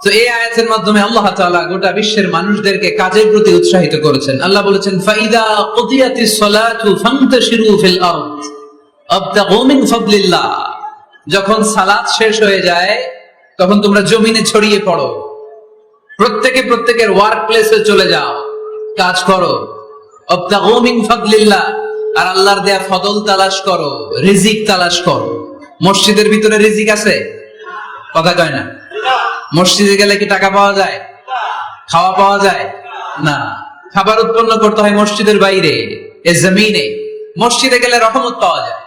তো এই আয়াতের মাধ্যমে আল্লাহ তাআলা গোটা বিশ্বের মানুষদেরকে কাজের প্রতি উৎসাহিত করেছেন। আল্লাহ বলেছেন, ফাইদা কুদিয়াতিস সালাতু ফান্তাশিরু ফিল আরদ আবতাগু মিন ফাদলিল্লাহ। যখন সালাত শেষ হয়ে যায় তখন তোমরা জমিনে ছড়িয়ে পড়ো, প্রত্যেকে প্রত্যেকের ওয়ার্ক প্লেসে চলে যাও, কাজ করো। আবতাগু মিন ফাদলিল্লাহ, আর আল্লাহর দেয়া ফদল তালাশ করো, রিজিক তালাশ করো। মসজিদের ভিতরে রিজিক আছে? কথা কয় না। মসজিদে গেলে কি টাকা পাওয়া যায়? খাওয়া পাওয়া যায় না। খাবার উৎপন্ন করতে হয় মসজিদের বাইরে, এ জমিনে। মসজিদে গেলে রহমত পাওয়া যায়।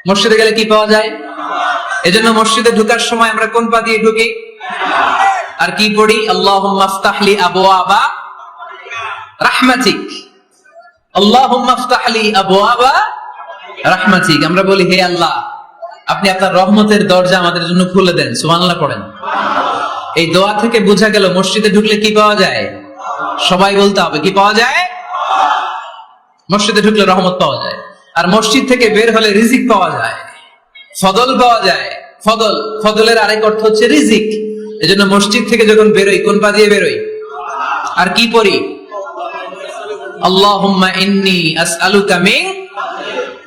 মসজিদে গেলে কি পাওয়া যায়? এজন্য মসজিদে ঢোকার সময় আমরা কোন পা দিয়ে ঢুকি আর কি পড়ি? আল্লাহুম্মা ইফতাহলি আবওয়াবা রাহমাতিক, আল্লাহুম্মা ইফতাহলি আবওয়াবা রাহমাতিক। আমরা বলি, হে আল্লাহ, আপনি আপনার রহমতের দরজা আমাদের জন্য খুলে দেন। সুবহানাল্লাহ পড়েন। এই দোয়া থেকে বোঝা গেল মসজিদে ঢুকলে কি পাওয়া যায়? সবাই বলতে হবে, কি পাওয়া যায়? মসজিদে ঢুকলে রহমত পাওয়া যায়, আর মসজিদ থেকে বের হলে রিজিক পাওয়া যায়, ফদল পাওয়া যায়। ফদল, ফদলের আরেক অর্থ হচ্ছে রিজিক। এজন্য মসজিদ থেকে যখন বেরোই কোন পা দিয়ে বেরোই আর কি পড়ি? আল্লাহুম্মা ইন্নী আসআলুকা মিন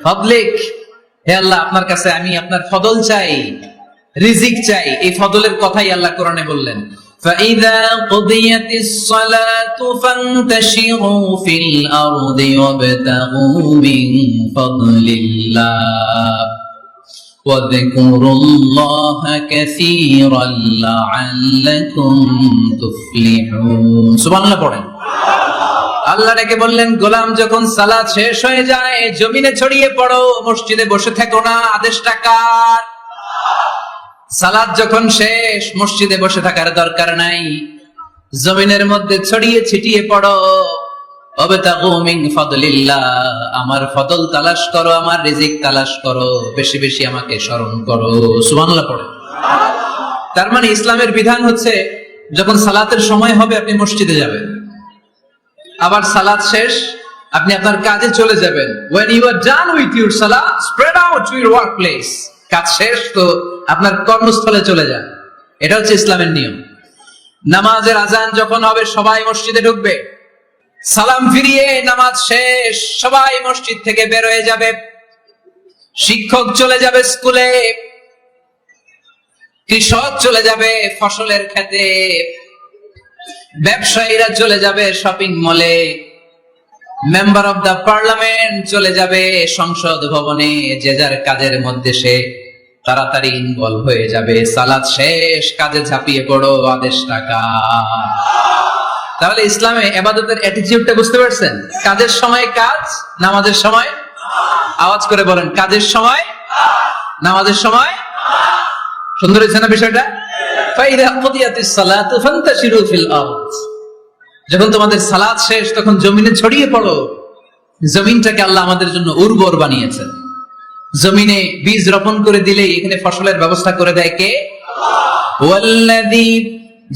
ফাদলিক। হে আল্লাহ, আপনার কাছে আমি আপনার ফদল চাই, রিজিক চাই। এই ফদলের কথাই আল্লাহ কোরআনে বললেন, فَإِذَا قُضِيَتِ الصَّلَاةُ فَانتَشِرُوا فِي الْأَرْضِ وَابْتَغُوا مِن فَضْلِ اللَّهِ وَاذْكُرُوا اللَّهَ كَثِيرًا لَعَلَّكُمْ تُفْلِحُونَ। সুবহানাল্লাহ পড়েন। আল্লাহ ডেকে বললেন, গোলাম, যখন সালাত শেষ হয়ে যায় জমিনে ছড়িয়ে পড়ো, মসজিদে বসে থেকো না। আদেশটা কার? সালাত যখন শেষ মসজিদে বসে থাকার দরকার নাই, জমিনের মধ্যে ছড়িয়ে ছিটিয়ে পড়ো। ওয়াবতাগু মিন ফাদলিল্লাহ, আমার ফদল তালাশ করো, আমার রিজিক তালাশ করো, বেশি বেশি আমাকে স্মরণ করো। সুবহানাল্লাহ পড়ে। তার মানে ইসলামের বিধান হচ্ছে যখন সালাতের সময় হবে আপনি মসজিদে যাবেন, আবার সালাত শেষ আপনি আপনার কাজে চলে যাবেন। when you are done with your salah, spread out to your workplace। কাজ শেষ তো আপনার কর্মস্থলে চলে যান। এটা হচ্ছে ইসলামের নিয়ম। নামাজের আজান যখন হবে সবাই মসজিদে ঢুকবে, সালাম ফিরিয়ে নামাজ শেষ সবাই মসজিদ থেকে বের হয়ে যাবে। শিক্ষক চলে যাবে স্কুলে, কৃষক চলে যাবে ফসলের খেতে, ব্যবসায়ীরা চলে যাবে শপিং মলে, মেম্বার অফ দা পার্লামেন্ট চলে যাবে সংসদ ভবনে। যে যার কাজের মধ্যে সে তাড়াতাড়ি ইনভলভ হয়ে যাবে। সালাত শেষ, কাজে ঝাঁপিয়ে পড়ো, আদেশ টাকা। তাহলে ইসলামে ইবাদতের অ্যাটিটিউডটা বুঝতে পারছেন? কাজের সময় কাজ, নামাজের সময় আওয়াজ করে বলেন, কাজের সময় নামাজের সময়। সুন্দর হয়েছে না বিষয়টা? ফাইদা কুদিয়াতিস সালাতু ফান্তাশিরু ফিল আরদ। যখন তোমাদের সালাত শেষ তখন জমিনে ছড়িয়ে পড়ো। জমিনটাকে আল্লাহ আমাদের জন্য উর্বর বানিয়েছেন। জমিনে বীজ রোপণ করে দিলেই এখানে ফসলের ব্যবস্থা করে দেয় কে? ওয়াল্লাযী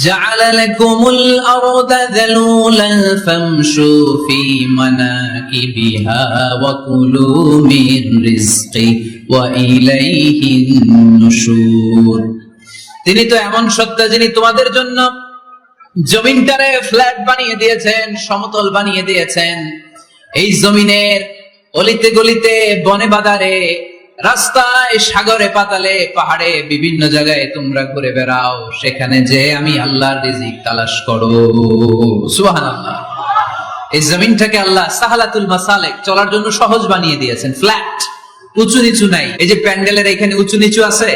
জাআলা লাকুমুল আরদা যালুলান ফামশু ফি মানাকিবিহা ওয়া কুলু মির রিজকি ওয়া ইলাইহিন নুশুর। তিনি তো এমন সত্তা যিনি তোমাদের জন্য জমিনটারে ফ্ল্যাট বানিয়ে দিয়েছেন, সমতল বানিয়ে দিয়েছেন। এই জমিনের অলিতে গলিতে, বনে বাদারে, রাস্তায়, সাগরে, পাতালে, পাহাড়ে, বিভিন্ন জায়গায় তোমরা ঘুরে বেড়াও। সেখানে যে আমি আল্লাহর রিজিক তালাশ করো। সুবহানাল্লাহ। এই জমিনটাকে আল্লাহ সাহালাতুল মাসালিক, চলার জন্য সহজ বানিয়ে দিয়েছেন। ফ্ল্যাট, উঁচু নিচু নাই। এই যে প্যান্ডেলের এখানে উঁচু নিচু আছে,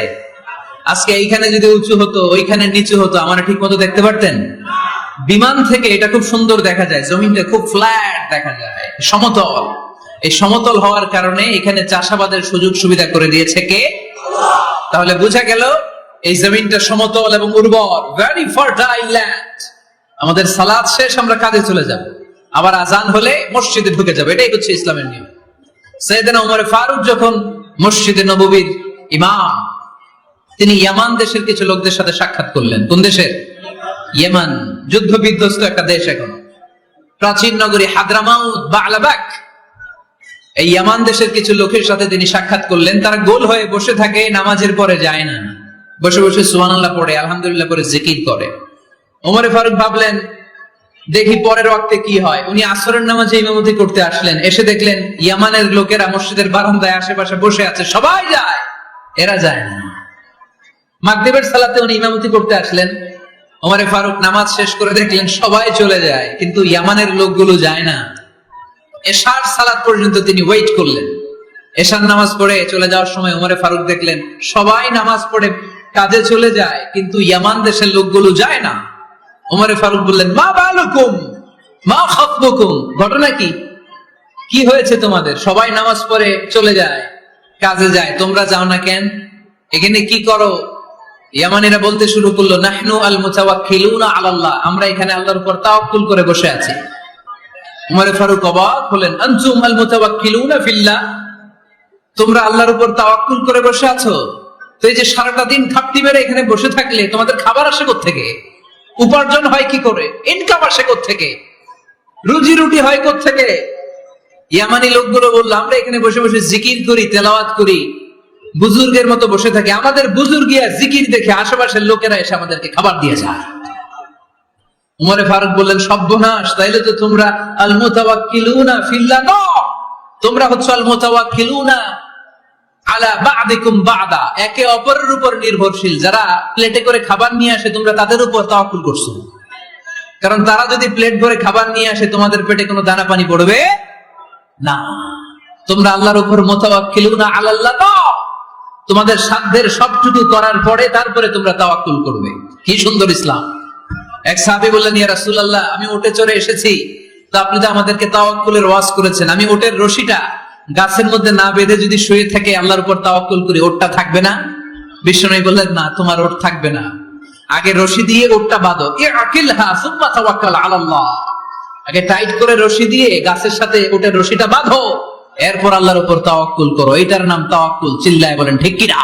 আজকে এইখানে যদি উঁচু হতো ওইখানে নিচু হতো, আমরা ঠিক মতো দেখতে পারতেন? বিমান থেকে এটা খুব সুন্দর দেখা যায়, জমিনটা খুব ফ্ল্যাট দেখা যায়, সমতল। এই সমতল হওয়ার কারণে এখানে চাষাবাদের সুযোগ সুবিধা করে দিয়েছে কে? তাহলে বোঝা গেল এই জমিনটা সমতল এবং উর্বর, ভেরি ফার্টাইল ল্যান্ড। আমাদের সালাত শেষ আমরা কাজে চলে যাব, আবার আজান হলে মসজিদে ঢুকে যাবে। এটাই হচ্ছে ইসলামের নিয়ম। সাইয়েদনা ওমর ফারুক যখন মসজিদে নববীর ইমাম, তিনি ইয়ামান দেশের কিছু লোকদের সাথে সাক্ষাৎ করলেন। কোন দেশের? ইয়েমান, যুদ্ধ বিধ্বস্ত একটা দেশ এখন। প্রাচীন নগরী হাদরামাউত, বা'লাবাক, এই ইয়ামান দেশের কিছু লোকের সাথে তিনি সাক্ষাৎ করলেন। তারা গোল হয়ে বসে থাকে, নামাজের পরে যায় না, বসে বসে সুবহানাল্লাহ পড়ে, আলহামদুলিল্লাহ পড়ে জিকির করে। ওমরে ফারুক ভাবলেন দেখি পরের ওয়াক্তে কি হয়। উনি আসরের নামাজে ইমামতি করতে আসলেন, এসে দেখলেন ইয়ামানের লোকেরা মসজিদের বারান্দায় আশেপাশে বসে আছে, সবাই যায়, এরা যায় না। মাগরিবের সালাতে উনি ইমামতি করতে আসলেন, ওমরে ফারুক নামাজ শেষ করে দেখলেন সবাই চলে যায়, কিন্তু ইয়ামানের লোকগুলো যায় না। এশার সালাত পর্যন্ত তিনি ওয়েট করলেন। এশার নামাজ পড়ে চলে যাওয়ার সময় ওমরে ফারুক দেখলেন সবাই নামাজ পড়ে কাজে চলে যায়, কিন্তু ইয়ামান দেশের লোকগুলো যায় না। ওমরে ফারুক বললেন, মা বালুকুম মা খাতবুকুম, ঘটনা কি, কি হয়েছে তোমাদের? সবাই নামাজ পড়ে চলে যায়, কাজে যায়, তোমরা যাও না কেন? এখানে কি করো? ইয়ামানিরা বলতে শুরু করলো, নাহনু আল মুতাওয়াক্কিলুনা আলাল্লাহ, আমরা এখানে আল্লাহর উপর তাওয়াক্কুল করে বসে আছি। ওমরে ফারুক অবাক হলেন, আনতুম আল মুতাওয়াক্কিলুনা ফিল্লাহ, তোমরা আল্লাহর উপর তাওয়াক্কুল করে বসে আছো? তো এই যে সারাটা দিন খাপটি মেরে এখানে বসে থাকলে তোমাদের খাবার আসে কোত্থেকে? উপার্জন হয় কি করে? ইনকাম আসে কোত্থেকে? রুজি রুটি হয় কোত্থেকে? ইয়ামানি লোকগুলো বললো, আমরা এখানে বসে বসে জিকির করি, তেলাওয়াত করি, বুজুর্গের মতো বসে থাকি, আমাদের বুজুর্গিয়া জিকির দেখে আশেপাশের লোকেরা এসে আমাদেরকে খাবার দিয়ে যায়। উমরে ফারুক বললেন, সর্বনাশ, তাইলে তো তোমরা আল মুতাওয়াক্কিলুনা ফিল্লাহ নও, তোমরা হচ্ছে আল মুতাওয়াক্কিলুনা আলা বা'দিকুম বা'দা, একে অপরের উপর নির্ভরশীল। যারা প্লেটে করে খাবার নিয়ে আসে তোমরা তাদের উপর তাওয়াক্কুল করছো, কারণ তারা যদি প্লেট ভরে খাবার নিয়ে আসে তোমাদের পেটে কোনো দানা পানি পড়বে না। তোমরা আল্লাহর উপর মুতাওয়াক্কিলুনা আলাল্লাহ নও, তোমাদের সাধ্যের সবটুকু করার পরে তারপরে তোমরা তাওয়াক্কুল করবে। কি সুন্দর ইসলাম! এক সাহাবী বললেন, ইয়া রাসূলুল্লাহ, আমি উটে চড়ে এসেছি, তো আপনি তো আমাদেরকে তাওয়াক্কুলের ওয়াজ করেছেন, আমি উটের রশিটা গাছের মধ্যে না বেঁধে যদি শুয়ে থাকে আল্লাহর উপর তাওয়াক্কুল করি, ওটটা থাকবে না? বিশ্বনবী বললেন, না, তোমার ওট থাকবে না, আগে রশি দিয়ে ওটটা বাঁধো, ইআকিলহা সুম্মা তাওয়াক্কাল আলাল্লাহ, আগে টাইট করে রশি দিয়ে গাছের সাথে ওটের রশিটা বাঁধো, এরপর আল্লাহর উপর তাওয়াক্কুল করো, এটার নাম তাওয়াক্কুল। চিল্লায় বলেন ঠিক কিনা?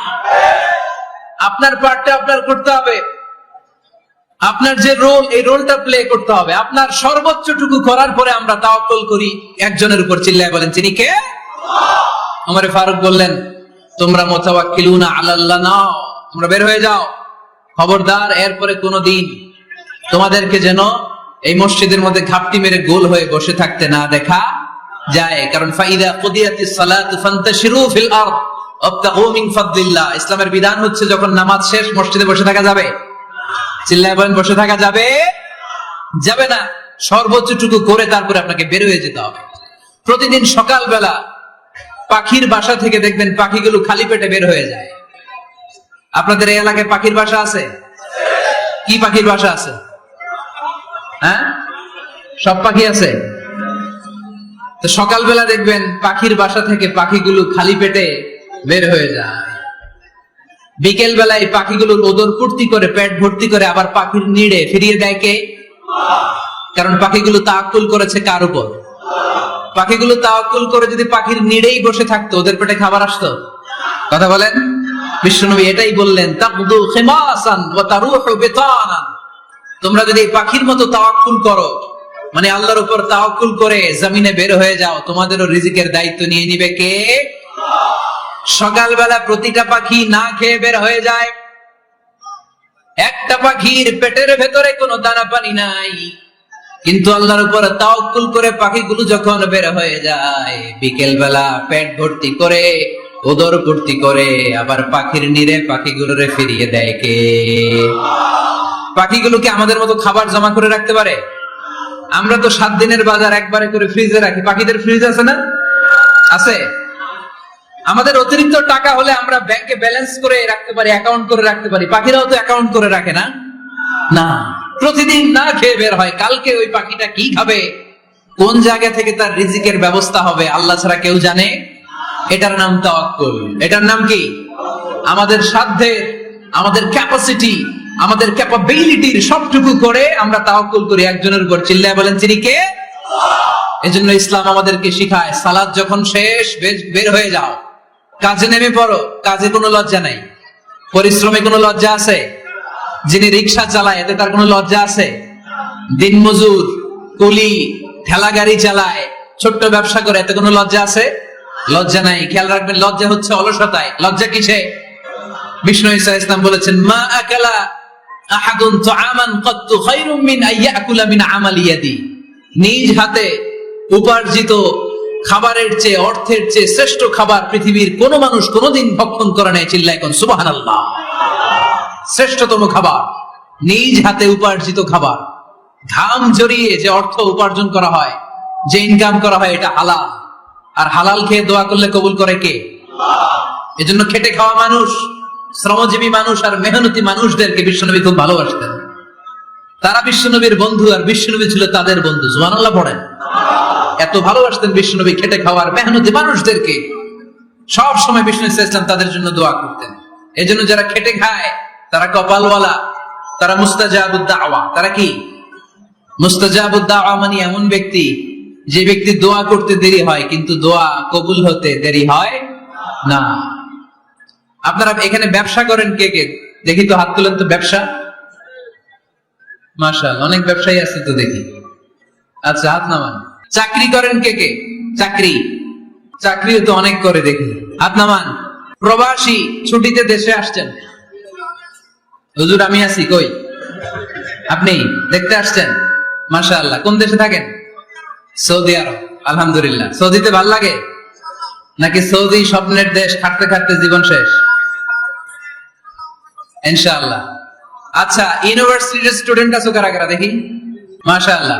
আপনার পার্টটা আপনার করতে হবে, আপনার যে রোল, এই রোলটা প্লে করতে হবে। আপনার সর্বোচ্চটুকু করার পরে আমরা তাওয়াক্কুল করি একজনের উপর। চিল্লায় বলেন তিনি কে? ওমরে ফারুক বললেন, তোমরা মুতাওয়াক্কিলুনা আলাল্লাহ নাও, তোমরা বের হয়ে যাও, খবরদার এরপরে কোনোদিন তোমাদেরকে যেন এই মসজিদের মধ্যে ঘাপটি মেরে গোল হয়ে বসে থাকতে না দেখা যায়। কারণ ফাইদা কুদিয়াতিস সালাতু ফান্তাশিরু ফিল আরদ ওয়াবতাগু মিন ফাদলিল্লাহ, ইসলামের বিধান হচ্ছে যখন নামাজ শেষ মসজিদে বসে থাকা যাবে। চিল্লায় বলেন বসে থাকা যাবে? যাবে না, সর্বোচ্চটুকু করে তারপরে আপনাকে বের হয়ে যেতে হবে। প্রতিদিন সকালবেলা পাখির বাসা থেকে দেখবেন পাখিগুলো খালি পেটে বের হয়ে যায়। আপনাদের এই এলাকায় পাখির বাসা আছে? কি পাখির বাসা আছে? হ্যাঁ, সব পাখি আছে। তো সকালবেলা দেখবেন পাখির বাসা থেকে পাখিগুলো খালি পেটে বের হয়ে যায়। বিকেল বেলায় পাখিগুলোর ওদর পূর্তি করে পেট ভর্তি করে আবার পাখির নিড়ে ফিরিয়ে দেয় কে? কারণ পাখিগুলো তাওয়াক্কুল করেছে কার উপর? পাখিগুলো তাওয়াক্কুল করে যদি পাখির নিড়েই বসে থাকতো ওদের পেটে খাবার আসতো? কথা বলেন। বিশ্বনবী এটাই বললেন, তাকদু খিমাসান ওয়া তারুহু বিতানান, তোমরা যদি পাখির মতো তাওয়াক্কুল করো, মানে আল্লাহর উপর তাওয়াক্কুল করে জমিনে বের হয়ে যাও, তোমাদেরও রিজিকের দায়িত্ব নিয়ে নিবে কে? সকালবেলা প্রতিটা পাখি না খেয়ে বের হয়ে যায়, একটা পাখির পেটের ভেতরে কোনো দানা পানি নাই, কিন্তু আল্লাহর উপর তাওয়াক্কুল করে পাখিগুলো যখন বের হয়ে যায় বিকেল বেলা পেট ভর্তি করে উদর ভর্তি করে আবার পাখির নিরে পাখিগুলোরে ফিরিয়ে দেয় কে? পাখিগুলোকে আমাদের মতো খাবার জমা করে রাখতে পারে? আমরা তো 7 দিনের বাজার একবারে করে ফ্রিজে রাখি, পাখিদের ফ্রিজ আছে না? আছে। আমাদের অতিরিক্ত টাকা হলে আমরা ব্যাংকে ব্যালেন্স করে রাখতে পারি, অ্যাকাউন্ট করে রাখতে পারি, পাখিরাও তো অ্যাকাউন্ট করে রাখে না? না, প্রতিদিন না খেয়ে বের হয়। কালকে ওই পাখিটা কি খাবে, কোন জায়গা থেকে তার রিজিকের ব্যবস্থা হবে আল্লাহ ছাড়া কেউ জানে। এটার নাম তাওয়াক্কুল। এটার নাম কি? আমাদের সাধ্যের, আমাদের ক্যাপাসিটি, আমাদের ক্যাপাবিলিটির সবটুকু করে আমরা তাওয়াক্কুল করি একজনের উপর। চিল্লায় বলেন তিনি কে? এজন্য ইসলাম আমাদেরকে শিখায়, সালাত যখন শেষ বের হয়ে যাও, কাজে নেমে পড়ো। কাজে কোনো লজ্জা নাই, পরিশ্রমে কোনো লজ্জা আছে? যিনি রিক্সা চালায় এতে তার কোনো লজ্জা আছে? দিনমজুর, কুলি, ঠেলা গাড়ি চালায়, ছোট্ট ব্যবসা করে, এতে কোনো লজ্জা আছে? লজ্জা নাই। খেয়াল রাখবেন, লজ্জা হচ্ছে অলসতায়। লজ্জা কিসে? বিষ্ণু ঈসা ইসলাম বলেছেন, মা আকালা আহাদুন তুআমান কত্তু খায়রুম মিন আইয়াকুলা মিন আমালি ইয়াদি। নিজ হাতে উপার্জিত খাবারের চেয়ে, অর্থের চেয়ে শ্রেষ্ঠ খাবার পৃথিবীর কোন মানুষ কোনদিন ভক্ষণ করে নাই। চিল্লায় কোন সুবহানাল্লাহ। শ্রেষ্ঠতম খাবার নিজ হাতে উপার্জিত খাবার, ঘাম ঝরিয়ে যে অর্থ উপার্জন করা হয়, যে ইনকাম করা হয়, এটা হালাল। আর হালাল খেয়ে দোয়া করলে কবুল করে কে? এজন্য খেটে খাওয়া মানুষ, শ্রমজীবী মানুষ আর মেহনতি মানুষদেরকে বিশ্বনবী খুব ভালোবাসতেন। তারা বিশ্বনবীর বন্ধু আর বিশ্বনবী ছিল তাদের বন্ধু। সুবহানাল্লাহ পড়েন। এত ভালোবাসতেন বিশ্বনবী খেটে খাওয়ার মেহনতি মানুষদেরকে। সব সময় বিষ্ণু ইসলাম তাদের জন্য দোয়া করতেন। এজন্য যারা খেটে খায় তারা কপালওয়ালা, তারা মুস্তাজাবুদ দাওয়া। তারা কি? মুস্তাজাবুদ দাওয়া মানে এমন ব্যক্তি যে ব্যক্তি দোয়া করতে দেরি হয় কিন্তু দোয়া কবুল হতে দেরি হয় না। আপনারা এখানে ব্যবসা করেন কে কে? দেখি তো হাত তুলেন তো। ব্যবসা, মাশাআল্লাহ, অনেক ব্যবসায়ী আছে তো দেখি। আচ্ছা, হাত নামান। চাকরি করেন কে কে? চাকরি, চাকরিও তো অনেক করে দেখি, হাত নামান। প্রবাসী, ছুটিতে দেশে আসছেন। হুজুর আমি আছি, কই? আপনি দেখতে আসছেন? মাশাআল্লাহ। কোন দেশে থাকেন? সৌদি আরব। আলহামদুলিল্লাহ। সৌদিতে ভাল লাগে নাকি সৌদি স্বপ্নের দেশ, খাটতে খাটতে জীবন শেষ? ইনশাআল্লাহ। আচ্ছা, ইউনিভার্সিটির স্টুডেন্ট আছো কারা কারা দেখি? মাশাআল্লাহ,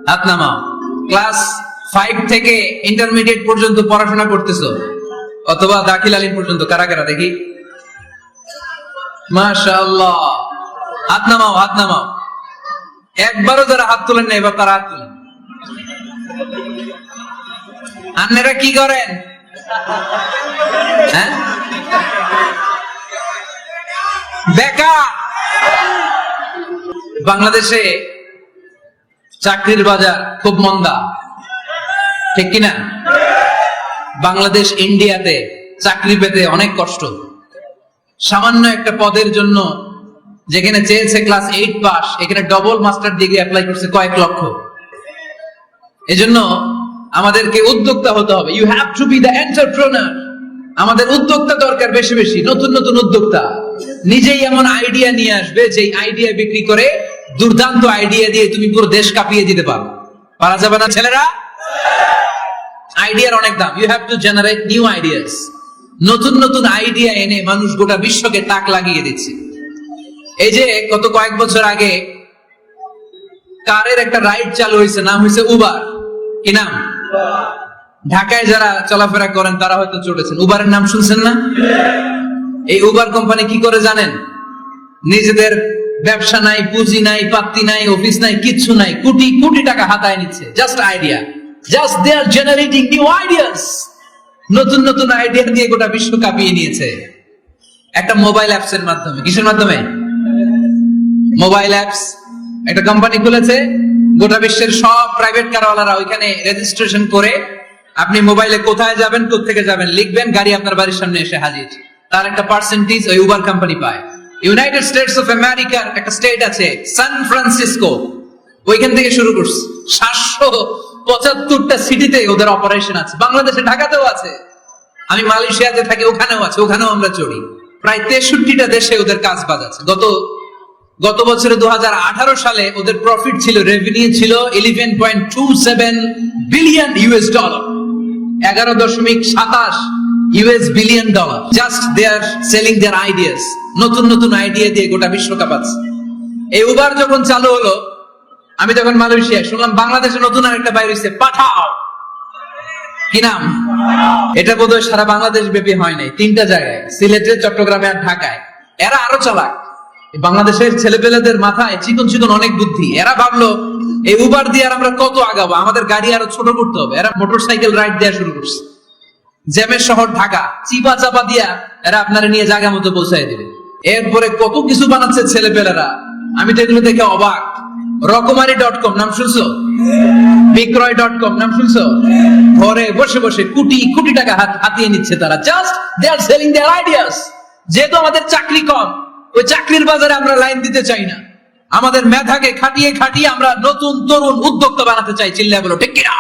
হাত নামাও। ক্লাস 5 থেকে ইন্টারমিডিয়েট পর্যন্ত পড়াশোনা করতেছো অথবা দাখিল আলিম পর্যন্ত, কারা কারা দেখি? মাশাআল্লাহ, হাত নামাও, হাত নামাও। একবারও যারা হাত তোলেন না এবার তারা হাত তুলেন। আপনারা কি করেন? হ্যাঁ, বেকার। বাংলাদেশে চাকরির বাজার খুব মন্দা, ঠিক কিনা? বাংলাদেশ ইন্ডিয়াতে চাকরি পেতে অনেক কষ্ট। সামান্য একটা পদের জন্য যেখানে চেয়েছে ক্লাস 8 পাস, এখানে ডবল মাস্টার ডিগ্রি অ্যাপ্লাই করছে কয়েক লক্ষ। এজন্য আমাদেরকে উদ্যোক্তা হতে হবে। You have to be the entrepreneur. আমাদের উদ্যোক্তা দরকার, বেশি বেশি নতুন নতুন উদ্যোক্তা। নিজেই এমন আইডিয়া নিয়ে আসবে যে আইডিয়া বিক্রি করে দুর্দান্ত আইডিয়া দিয়ে তুমি পুরো দেশ কাঁপিয়ে দিতে পারো। পারা যাবে না ছেলেরা? আইডিয়ার অনেক দাম। You have to generate new ideas. নতুন নতুন আইডিয়া এনে মানুষ গোটা বিশ্বকে তাক লাগিয়ে দিচ্ছে। এই যে গত কয়েক বছর আগে কারের একটা রাইড চালু হয়েছে, নাম হয়েছে উবার। কি নাম? ঢাকায় যারা চলাফেরা করেন তারা হয়তো চড়েছেন। উবারের নাম শুনছেন না? এই উবার কোম্পানি কি করে জানেন? নিজেদের ব্যবসা নাই, পুঁজি নাই, পাত্তি নাই, অফিস নাই, কিচ্ছু নাই, কোটি কোটি টাকা হাতায় নিচ্ছে। Just idea, just they are generating new ideas. নতুন নতুন আইডিয়া দিয়ে গোটা বিশ্ব কাঁপিয়ে নিয়েছে একটা মোবাইল অ্যাপস এর মাধ্যমে। কিসের মাধ্যমে? Mobile apps. একটা কোম্পানি খুলেছে, গোটা বিশ্বের সব প্রাইভেট কারওয়ালারা ওইখানে রেজিস্ট্রেশন করে আপনি মোবাইলে কোথায় যাবেন, কোত্থেকে যাবেন লিখবেন, গাড়ি আপনার বাড়ির সামনে এসে হাজির। তার একটা পার্সেন্টেজ ওই উবার কোম্পানি পায়। ইউনাইটেড স্টেটস অফ আমেরিকার একটা স্টেট আছে সান ফ্রান্সিসকো, ওইখান থেকে শুরু করছে। 775টা সিটিতে ওদের অপারেশন আছে। বাংলাদেশে ঢাকাতেও আছে। আমি মালয়েশিয়াতে থাকি, ওখানেও আছে, ওখানেও আমরা চড়ি। প্রায় 63টা দেশে ওদের কাজ বাজ আছে। গত বছরে 2018 সালে ওদের প্রফিট ছিল, রেভিনিউ ছিল 11.27 billion US dollar. 11.27 US billion dollar. Just they are selling their ideas. নতুন নতুন আইডিয়া দিয়ে গোটা বিশ্ব কাঁপাচ্ছে। এই উবার যখন চালু হলো, আমি তখন মালয়েশিয়ায়, শুনলাম বাংলাদেশে নতুন আরেকটা বাইর হইছে, পাঠাও। কি নাম? এটা বোধহয় সারা বাংলাদেশ ব্যাপী হয় নাই, 3টা জায়গায়, সিলেটে, চট্টগ্রামে আর ঢাকায়। এরা আরো চালাক। বাংলাদেশের ছেলেপেলেদের মাথায় চিকন চিকন অনেক বুদ্ধি। এরা ভাবলো এই উবার দিয়ে আর আমরা কত আগাবো, আমাদের গাড়ি আরো ছোট করতে হবে। এরা মোটরসাইকেল রাইড দেওয়া শুরু করছে। জ্যামের শহর ঢাকা, চিপা চাপা দিয়া এরা আপনারা নিয়ে জায়গা মতো পৌঁছায় দিবে। এরপরে কত কিছু বানাচ্ছে ছেলেপেলেরা, আমি তো এগুলো দেখে অবাক। রকমারি.com নাম শুনছো? বিক্রয়.com নাম শুনছো? ঘরে বসে বসে কোটি কোটি টাকা হাতিয়ে নিচ্ছে তারা। Just they are selling their ideas. যেহেতু আমাদের চাকরি কম, ওই চাকরির বাজারে আমরা লাইন দিতে চাই না। আমাদের মেধাকে খাটিয়ে খাটিয়ে আমরা নতুন তরুণ উদ্যোক্তা বানাতে চাই। চিল্লায় বলো ঠিক কিনা?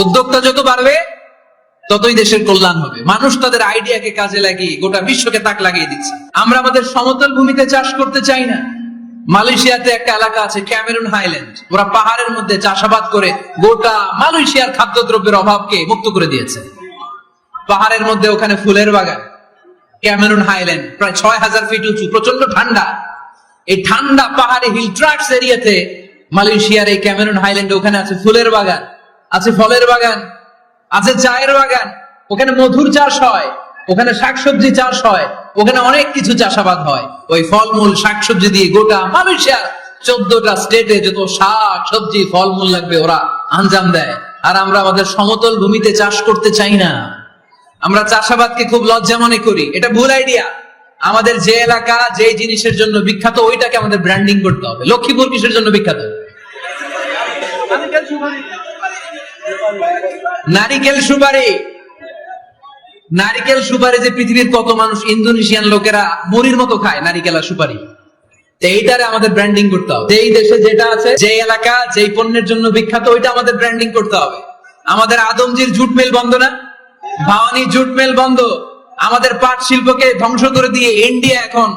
উদ্যোক্তা যত বাড়বে ততই দেশের কল্যাণ হবে। মানুষ তাদের আইডিয়াকে কাজে লাগিয়ে গোটা বিশ্বকে তাক লাগিয়ে দিচ্ছে। আমরা আমাদের সমতল ভূমিতে চাষ করতে চাই না। মালয়েশিয়াতে একটা এলাকা আছে ক্যামেরুন হাইল্যান্ড, ওরা পাহাড়ের মধ্যে চাষাবাদ করে গোটা মালয়েশিয়ার খাদ্যদ্রব্যের অভাবকে মুক্ত করে দিয়েছে। পাহাড়ের মধ্যে ওখানে ফুলের বাগান, ক্যামেরুন হাইল্যান্ড প্রায় 6000 ফিট উঁচু, প্রচন্ড ঠান্ডা। এই ঠান্ডা পাহাড়ি হিল ট্রাক্টস এরিয়াতে মালয়েশিয়ার এই ক্যামেরুন হাইল্যান্ডে ওখানে আছে ফুলের বাগান, আছে ফলের বাগান, আছে চায়ের বাগান, ওখানে মধুর চাষ হয়, ওখানে শাকসবজি চাষ হয়, ওখানে অনেক কিছু চাষাবাদ হয়। ওই ফলমূল শাকসবজি দিয়ে গোটা মালয়েশিয়ার 14টা স্টেটে যত শাক সবজি ফলমূল লাগবে ওরা আঞ্জাম দেয়। আর আমরা আমাদের সমতল ভূমিতে চাষ করতে চাই না। আমরা চাষাবাদকে খুব লজ্জা মনে করি, এটা ভুল আইডিয়া। আমাদের যে এলাকা যে জিনিসের জন্য বিখ্যাত ওইটাকে আমাদের ব্র্যান্ডিং করতে হবে। লক্ষ্মীপুর কিসের জন্য বিখ্যাত? নারিকেল সুপারি। নারিকেল সুপারি যে পৃথিবীর কত মানুষ, ইন্দোনেশিয়ান লোকেরা মুড়ির মতো খায় নারিকেল আর সুপারি। এইটারে আমাদের ব্র্যান্ডিং করতে হবে। যেই দেশে যেটা আছে, যে এলাকা যেই পণ্যের জন্য বিখ্যাত ওইটা আমাদের ব্র্যান্ডিং করতে হবে। আমাদের আদমজির জুট মিল বন্ধ না, ভাওয়ানি জুট মিল বন্ধ। আমাদের পাট শিল্পকে ধ্বংস করে দিয়ে ইন্ডিয়া এখন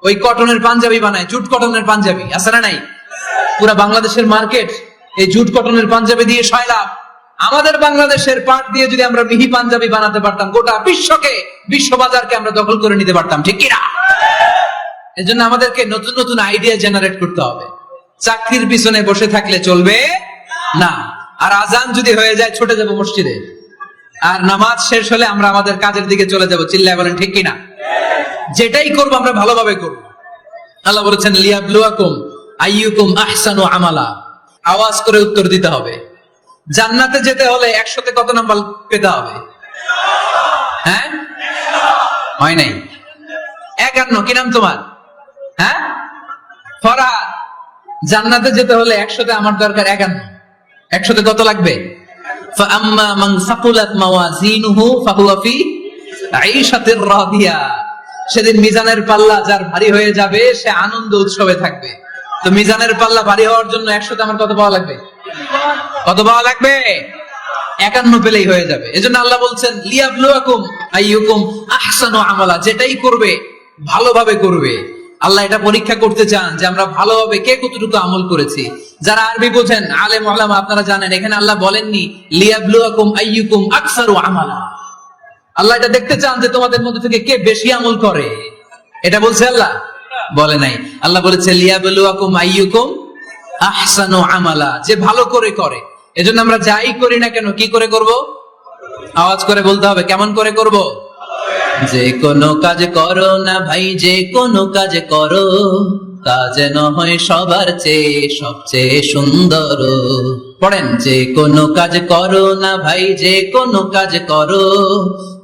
ওই কটনের পাঞ্জাবি বানায়, জুট কটনের পাঞ্জাবি আছে না নাই? পুরা বাংলাদেশের মার্কেট এই জুট কটনের পাঞ্জাবি দিয়ে সয়লাভ। আমাদের বাংলাদেশের পাট দিয়ে যদি আমরা মিহি পাঞ্জাবি বানাতে পারতাম, গোটা বিশ্বকে, বিশ্ব বাজারকে আমরা দখল করে নিতে পারতাম, ঠিক কিনা? এর জন্য আমাদেরকে নতুন নতুন আইডিয়া জেনারেট করতে হবে। চাকরির পিছনে বসে থাকলে চলবে না। আর আজান যদি হয়ে যায় ছুটে যাব মসজিদে, আর নামাজ শেষ হলে আমরা আমাদের কাজের দিকে চলে যাব। চিল্লায় বলেন ঠিক কিনা? যেটাই করবো আমরা ভালোভাবে করব। আল্লাহ বলেছেন লিয়াবলুয়াকুম আইয়ুকুম আহসানু আমালা। আওয়াজ করে উত্তর দিতে হবে। জান্নাতে যেতে হলে 100তে কত নাম্বার পেতে হবে? হ্যাঁ, হয় নাই 51। কি নাম তোমার? হ্যাঁ, ফরহাদ। জান্নাতে যেতে হলে 100তে আমার দরকার 51। 100তে কত লাগবে? ফাআম্মা মান সাকুলাত মাওয়াজিনুহু ফাহুয়া ফি আইশাতির রাদিয়া। সেদিন মিজানের পাল্লা যার ভারী হয়ে যাবে সে আনন্দ উৎসবে থাকবে। তো মিজানের পাল্লা ভারী হওয়ার জন্য 100তে আমার কত পাওয়া লাগবে? কত পাওয়া লাগবে? 51 পেলেই হয়ে যাবে। এজন্য আল্লাহ বলছেন লিয়াবলুয়াকুম আইয়ুকুম আহসানু আমালা। যেটাই করবে ভালোভাবে করবে। আল্লাহ এটা পরীক্ষা করতে চান যে আমরা ভালোভাবে কে কতটুকু আমল করেছি। যারা আরবি বোঝেন আলেম ওলামা আপনারা জানেন, এখানে আল্লাহ বলেননি লিয়াবলুয়াকুম আইয়ুকুম আকসারু আমালা। আল্লাহ এটা দেখতে চান যে তোমাদের মধ্যে থেকে কে বেশি আমল করে। এটা বলছে আল্লাহ? বলে নাই। আল্লাহ বলেছে লিয়াবলুয়াকুম আইয়ুকুম আহসানু আমালা, যে ভালো করে করে। এজন্য আমরা যাই করি না কেন কি করে করব? আওয়াজ করে বলতে হবে। কেমন করে করব? যে কোনো কাজ করো না ভাই, যে কোনো কাজ করো, তা যেন হয় সবার চেয়ে সবচেয়ে সুন্দর। পড়েন, যে কোনো কাজ করো না ভাই, যে কোনো কাজ করো,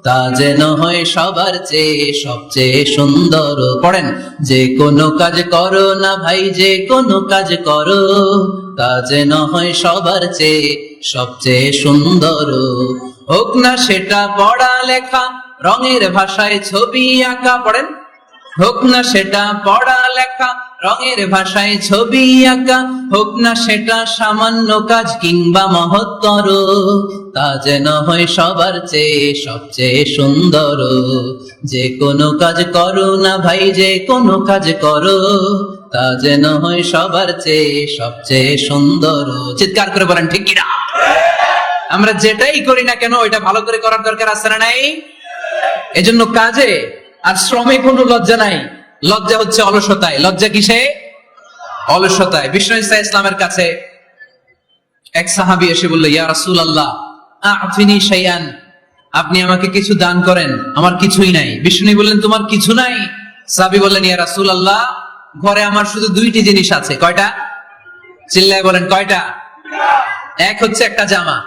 তা যেন হয় সবার চেয়ে সবচেয়ে সুন্দর। পড়েন, যে কোনো কাজ করো না ভাই, যে কোনো কাজ করো, তা যেন হয় সবার চেয়ে সবচেয়ে সুন্দর। হোক না সেটা পড়া লেখা, রঙের ভাষায় ছবি আঁকা। পড়েন, হোক না সেটা পড়া লেখা, রঙের ভাষায় ছবি আঁকা, হোক না সেটা সামান্য কাজ কিংবা মহত্তর, তা যেন হয় সবার চেয়ে সবচেয়ে সুন্দর। যে কোনো কাজ করো না ভাই, যে কোনো কাজ করো, তা যেন হয় সবার চেয়ে সবচেয়ে সুন্দর। চিৎকার করে বলেন ঠিক কিনা? আমরা যেটাই করি না কেন ওইটা ভালো করে করার দরকার আছে না নাই? এজন্য কাজে আর শ্রমে কোনো লজ্জা নাই। লজ্জা হচ্ছে অলসতায়। লজ্জা কিসে? অলসতায়। বিষ্ণু ইসলামের কাছে এক সাহাবী এসে বলল, ইয়া রাসূলুল্লাহ আ'তিনি শাইআন, আপনি আমাকে কিছু দান করেন, আমার কিছুই নাই। বিষ্ণু বললেন, তোমার কিছু নাই? সাহাবী বললেন, ইয়া রাসূলুল্লাহ ঘরে আমার শুধু 2টি জিনিস আছে। কয়টা? চিল্লায় বলেন কয়টা? এক হচ্ছে একটা জামা,